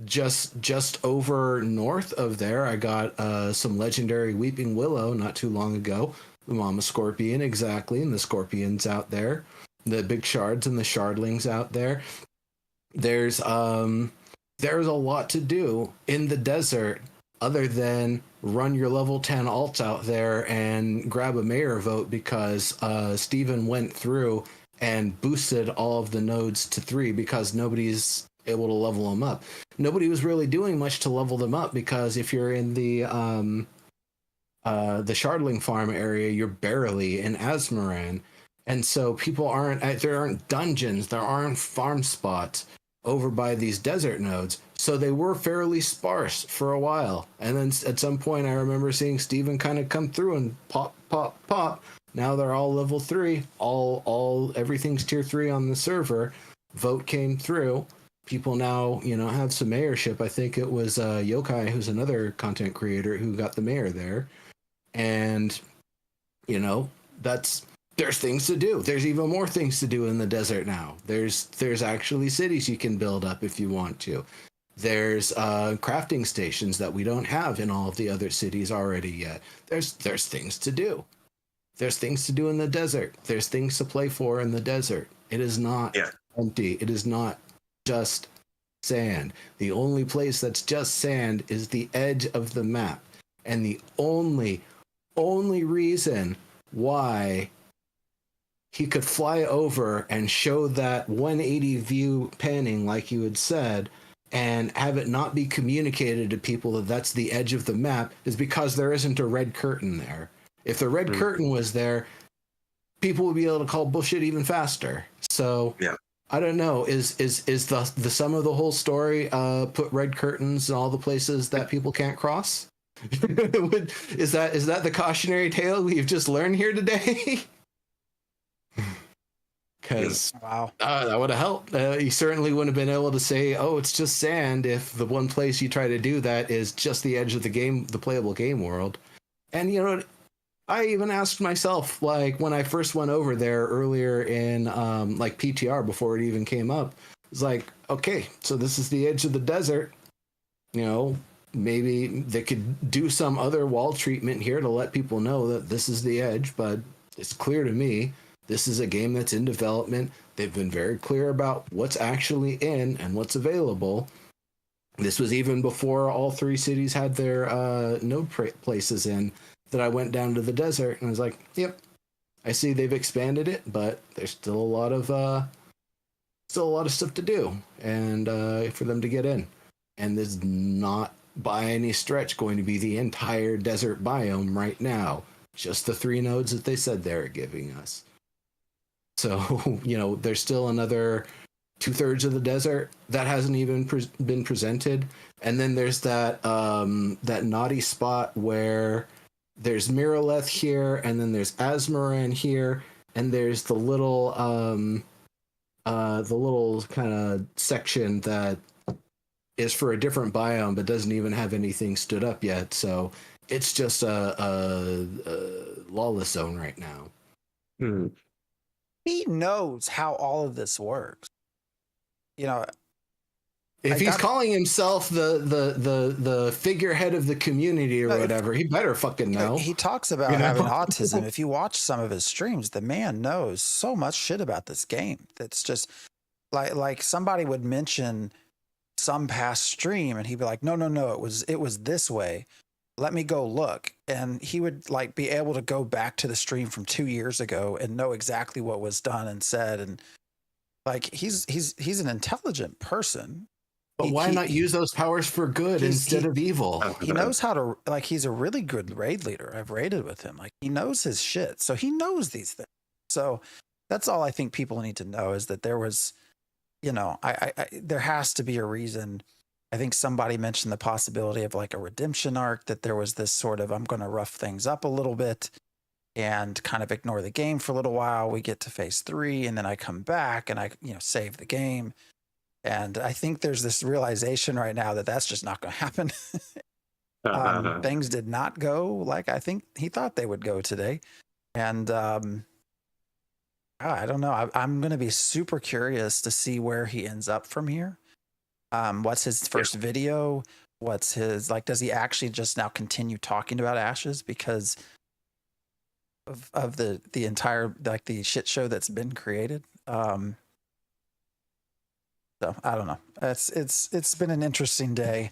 Just over north of there, I got some legendary weeping willow not too long ago. The mama scorpion, exactly, and the scorpions out there, the big shards and the shardlings out there. There's a lot to do in the desert other than run your level 10 alts out there and grab a mayor vote because Steven went through and boosted all of the nodes to 3 because nobody's able to level them up. Nobody was really doing much to level them up, because if you're in the Shardling farm area, you're barely in Azmoran. And so there aren't dungeons, there aren't farm spots over by these desert nodes. So they were fairly sparse for a while. And then at some point, I remember seeing Steven kind of come through and pop, pop, pop. Now they're all level 3. Everything's tier 3 on the server. Vote came through. People now, have some mayorship. I think it was Yokai, who's another content creator, who got the mayor there. And, there's things to do. There's even more things to do in the desert now. There's actually cities you can build up if you want to. There's crafting stations that we don't have in all of the other cities already yet. There's things to do. There's things to do in the desert. There's things to play for in the desert. It is not empty. It is not just sand. The only place that's just sand is the edge of the map. And the only reason why he could fly over and show that 180 view panning, like you had said, and have it not be communicated to people that that's the edge of the map, is because there isn't a red curtain there. If the red curtain was there, people would be able to call bullshit even faster. So I don't know. Is the sum of the whole story put red curtains in all the places that people can't cross? Is that the cautionary tale we've just learned here today? Because that would have helped. You certainly wouldn't have been able to say, "Oh, it's just sand," if the one place you try to do that is just the edge of the game, the playable game world. And I even asked myself, like when I first went over there earlier in like PTR before it even came up, it's like, okay, so this is the edge of the desert. Maybe they could do some other wall treatment here to let people know that this is the edge, but it's clear to me this is a game that's in development. They've been very clear about what's actually in and what's available. This was even before all 3 cities had their node places in, that I went down to the desert and I was like, yep, I see they've expanded it, but there's still a lot of stuff to do and for them to get in. And this is not by any stretch going to be the entire desert biome right now. Just the 3 nodes that they said they're giving us. So, there's still another 2/3 of the desert that hasn't even been presented. And then there's that naughty spot where there's Miraleth here, and then there's Azmoran here, and there's the little kind of section that is for a different biome, but doesn't even have anything stood up yet. So it's just a lawless zone right now. He knows how all of this works. If he's calling himself the figurehead of the community or whatever, he better fucking know. He talks about having autism. If you watch some of his streams, the man knows so much shit about this game. That's just like somebody would mention some past stream and he'd be like, no, it was this way. Let me go look. And he would be able to go back to the stream from 2 years ago and know exactly what was done and said. And he's an intelligent person. But why not use those powers for good instead of evil? He knows how to, he's a really good raid leader. I've raided with him. He knows his shit. So he knows these things. So that's all I think people need to know, is that there was, there has to be a reason. I think somebody mentioned the possibility of a redemption arc, that there was this sort of, I'm going to rough things up a little bit and kind of ignore the game for a little while. We get to phase 3 and then I come back and I, save the game. And I think there's this realization right now that that's just not going to happen. Things did not go like I think he thought they would go today. And I don't know. I'm going to be super curious to see where he ends up from here. What's his first video? What's his, does he actually just now continue talking about Ashes because of the entire, the shit show that's been created? So I don't know. It's been an interesting day.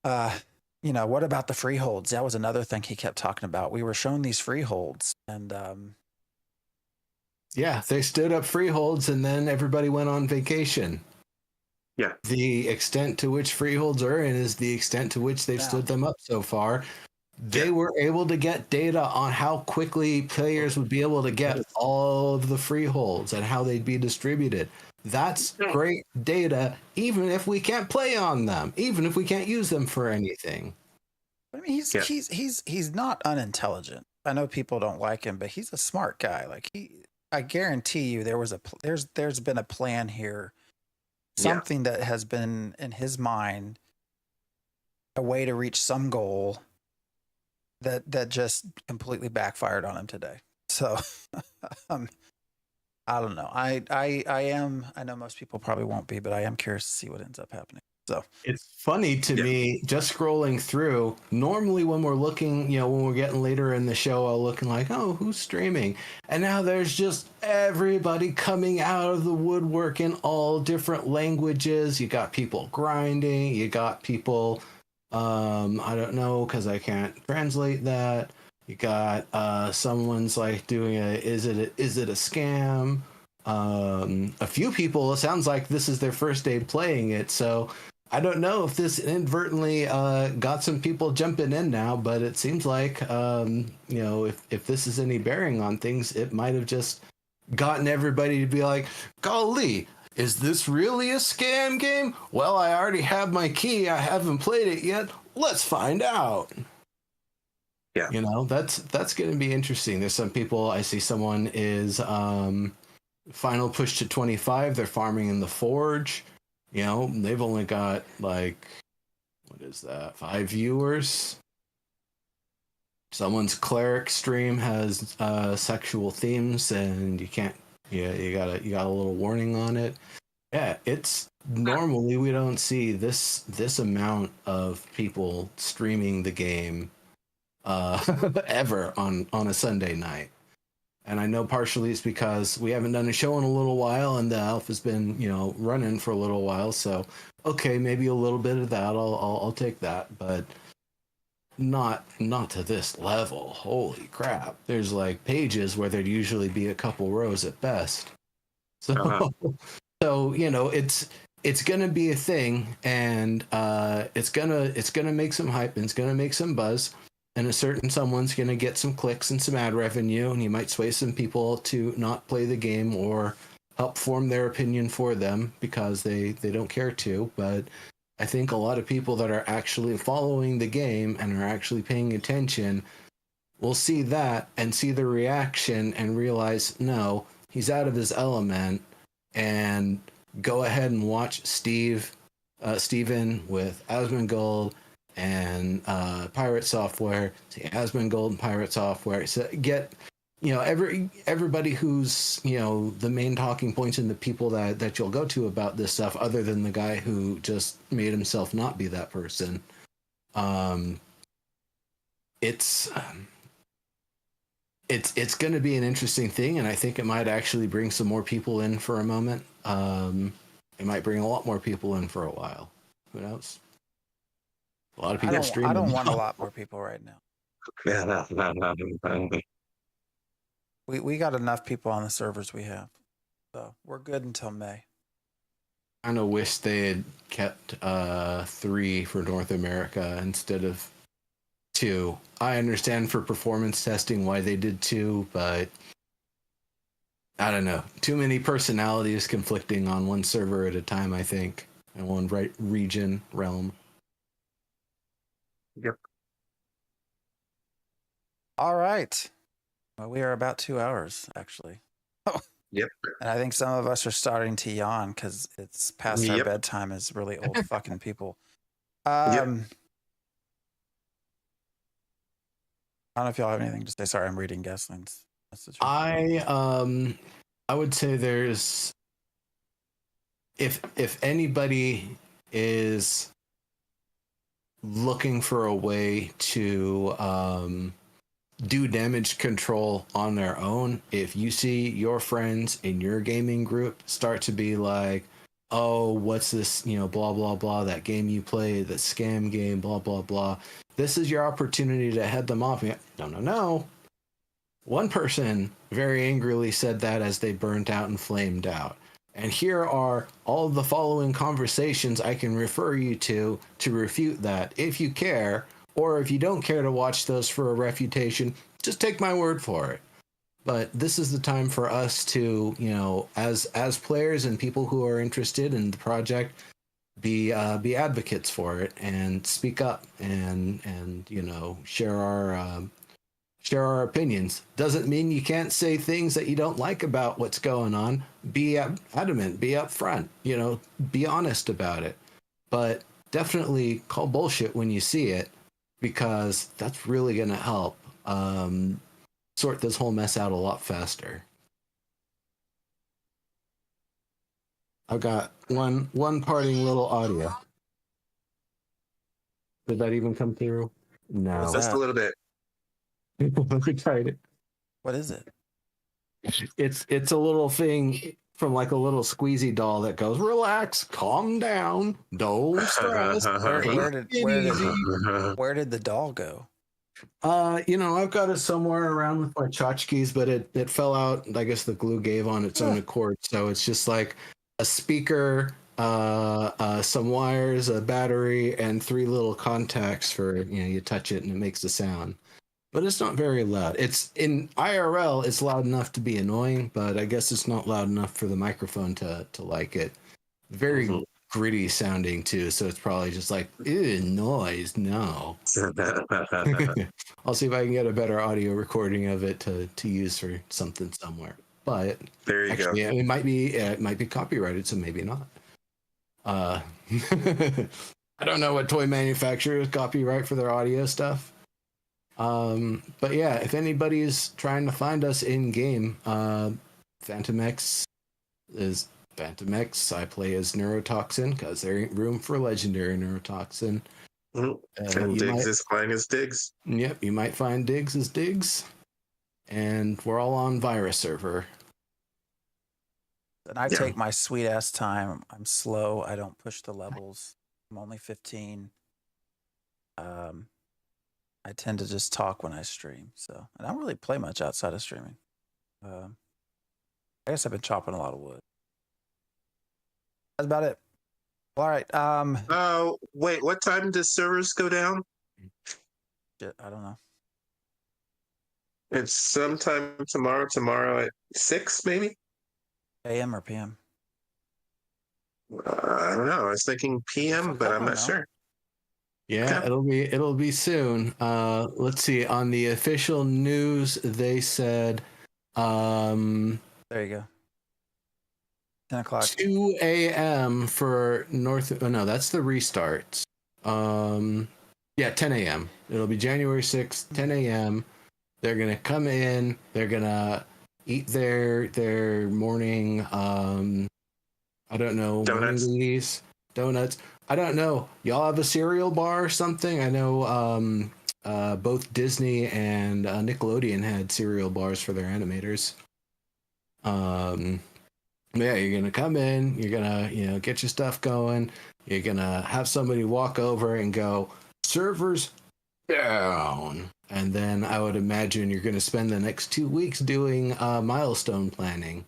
What about the Freeholds? That was another thing he kept talking about. We were shown these Freeholds and they stood up Freeholds and then everybody went on vacation. the extent to which Freeholds are in is the extent to which they've stood them up so far. They were able to get data on how quickly players would be able to get all of the Freeholds and how they'd be distributed. That's great data, even if we can't play on them, even if we can't use them for anything. I mean, he's not unintelligent. I know people don't like him, but he's a smart guy. Like I guarantee you, there's been a plan here, something that has been in his mind, a way to reach some goal that just completely backfired on him today. So I don't know. I know most people probably won't be, but I am curious to see what ends up happening. So it's funny to me, just scrolling through. Normally when we're looking, when we're getting later in the show, I'll looking like, oh, who's streaming? And now there's just everybody coming out of the woodwork in all different languages. You got people grinding, you got people I don't know because I can't translate that. You got someone's like doing is it a scam? A few people, it sounds like this is their first day playing it, so I don't know if this inadvertently got some people jumping in now, but it seems like if this is any bearing on things, it might have just gotten everybody to be like, golly, is this really a scam game? Well, I already have my key. I haven't played it yet. Let's find out. Yeah. That's going to be interesting. There's some people, I see someone is final push to 25. They're farming in the Forge. They've only got like, what is that? 5 viewers. Someone's cleric stream has sexual themes and you can't, you got a little warning on it. Yeah, it's normally we don't see this amount of people streaming the game ever on a Sunday night. And I know partially it's because we haven't done a show in a little while and the alpha's been, running for a little while. So, okay, maybe a little bit of that. I'll take that, but not to this level. Holy crap. There's like pages where there'd usually be a couple rows at best. So, so it's gonna be a thing, and it's gonna make some hype and it's gonna make some buzz. And a certain someone's going to get some clicks and some ad revenue, and you might sway some people to not play the game or help form their opinion for them because they don't care to. But I think a lot of people that are actually following the game and are actually paying attention will see that and see the reaction and realize, no, he's out of his element, and go ahead and watch Steven with Asmongold and Pirate Software, see Asmongold and Pirate Software. So get everybody who's the main talking points and the people that you'll go to about this stuff, other than the guy who just made himself not be that person. It's going to be an interesting thing, and I think it might actually bring some more people in for a moment. It might bring a lot more people in for a while. Who knows? A lot of people streaming. I don't want a lot more people right now. We got enough people on the servers we have, so we're good until May. I kind of wish they had kept 3 for North America instead of 2. I understand for performance testing why they did 2, but I don't know. Too many personalities conflicting on one server at a time, I think, and one region, realm. Yep. All right. Well, we are about 2 hours, actually. Yep. And I think some of us are starting to yawn because it's past our bedtime as really old fucking people. I don't know if y'all have anything to say. Sorry, I'm reading Gaslin's message. I would say there's if anybody is looking for a way to do damage control on their own, if you see your friends in your gaming group start to be like, oh, what's this, blah, blah, blah, that game you play, the scam game, blah, blah, blah, this is your opportunity to head them off. No. One person very angrily said that as they burnt out and flamed out. And here are all of the following conversations I can refer you to refute that if you care, or if you don't care to watch those for a refutation, just take my word for it. But this is the time for us to, as players and people who are interested in the project, be advocates for it and speak up and share our opinions. Doesn't mean you can't say things that you don't like about what's going on. Be adamant, be upfront, be honest about it. But definitely call bullshit when you see it, because that's really going to help sort this whole mess out a lot faster. I've got one parting little audio. Did that even come through? No. Just a little bit. We tried it. What is it? It's a little thing from like a little squeezy doll that goes, relax, calm down, don't stress. Where did the doll go? I've got it somewhere around with my tchotchkes, but it fell out. I guess the glue gave on its own accord. So it's just like a speaker, some wires, a battery, and 3 little contacts for, you touch it and it makes a sound. But it's not very loud. It's in IRL, it's loud enough to be annoying, but I guess it's not loud enough for the microphone to like it. Very gritty sounding too, so it's probably just like, ew, noise, no. I'll see if I can get a better audio recording of it to use for something somewhere. But there you go. Yeah, it might be copyrighted, so maybe not. I don't know what toy manufacturers copyright for their audio stuff. But yeah, if anybody is trying to find us in game, Phantom X is Phantom X. I play as Neurotoxin because there ain't room for legendary Neurotoxin. And Diggs is playing as Diggs. Yep, you might find Diggs as Diggs. And we're all on Vyra server. And I take my sweet ass time. I'm slow. I don't push the levels. I'm only 15. I tend to just talk when I stream. So, and I don't really play much outside of streaming. I guess I've been chopping a lot of wood. That's about it. All right. Oh, wait. What time does servers go down? Shit, I don't know. It's sometime tomorrow. Tomorrow at 6, maybe. AM or PM? I don't know. I was thinking PM, but I'm not sure. Yeah, okay. it'll be soon. Let's see. On the official news, they said, there you go. 10 o'clock. 2 a.m. for North. Oh no, that's the restarts. 10 a.m. It'll be January 6th, 10 a.m. They're gonna come in. They're gonna eat their morning. I don't know. Donuts. I don't know. Y'all have a cereal bar or something? I know both Disney and Nickelodeon had cereal bars for their animators. Yeah, you're gonna come in. You're gonna get your stuff going. You're gonna have somebody walk over and go, servers down. And then I would imagine you're gonna spend the next 2 weeks doing milestone planning,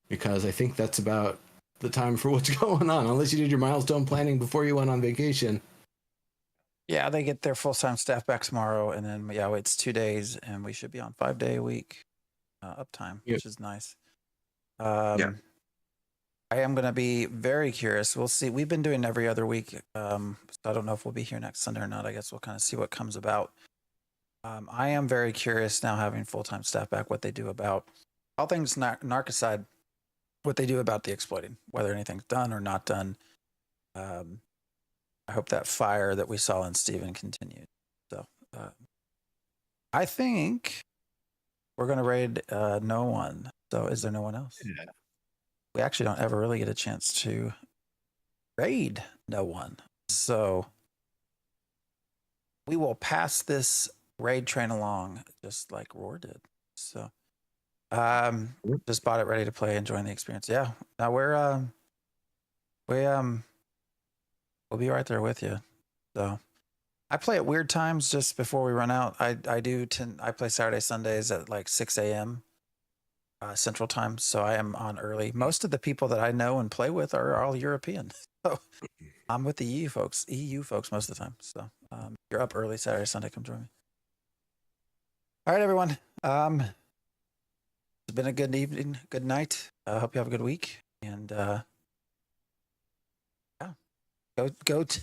because I think that's about the time for what's going on, unless you did your milestone planning before you went on vacation. Yeah, they get their full-time staff back tomorrow, and then it's 2 days, and we should be on 5-day-a-week uptime, which is nice. I am going to be very curious. We'll see. We've been doing every other week, so I don't know if we'll be here next Sunday or not. I guess we'll kind of see what comes about. I am very curious now, having full-time staff back, what they do about all things Narc aside, what they do about the exploiting, whether anything's done or not done. I hope that fire that we saw in Steven continues. So I think we're going to raid no one. So is there no one else? Yeah. We actually don't ever really get a chance to raid no one. So we will pass this raid train along just like Roar did. So just bought it ready to play, enjoying the experience. Yeah. Now we'll be right there with you. So I play at weird times just before we run out. I play Saturday, Sundays at like 6 a.m. Central Time, so I am on early. Most of the people that I know and play with are all European, so I'm with the EU folks most of the time. So you're up early Saturday, Sunday. Come join me. All right, everyone. It's been a good evening, good night. I hope you have a good week, and go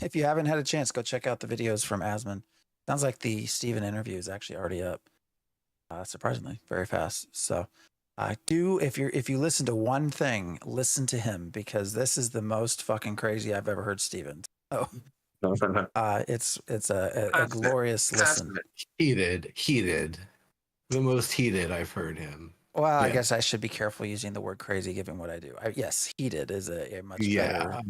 if you haven't had a chance, go check out the videos from Asmon. Sounds like the Steven interview is actually already up. Surprisingly, very fast. So, if you listen to one thing, listen to him, because this is the most fucking crazy I've ever heard Steven. Oh, it's a glorious listen. Heated, the most heated I've heard him. Well, yeah. I guess I should be careful using the word crazy given what I do. Yes, heated is a much better.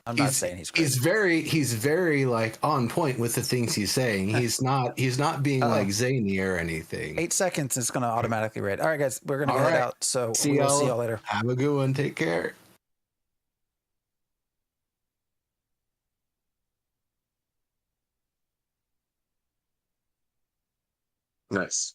I'm not saying he's crazy. He's very like on point with the things he's saying. He's not being like zany or anything. 8 seconds, it's going to automatically rate. All right, guys, we're going to head out. So we'll see y'all later. Have a good one. Take care. Nice.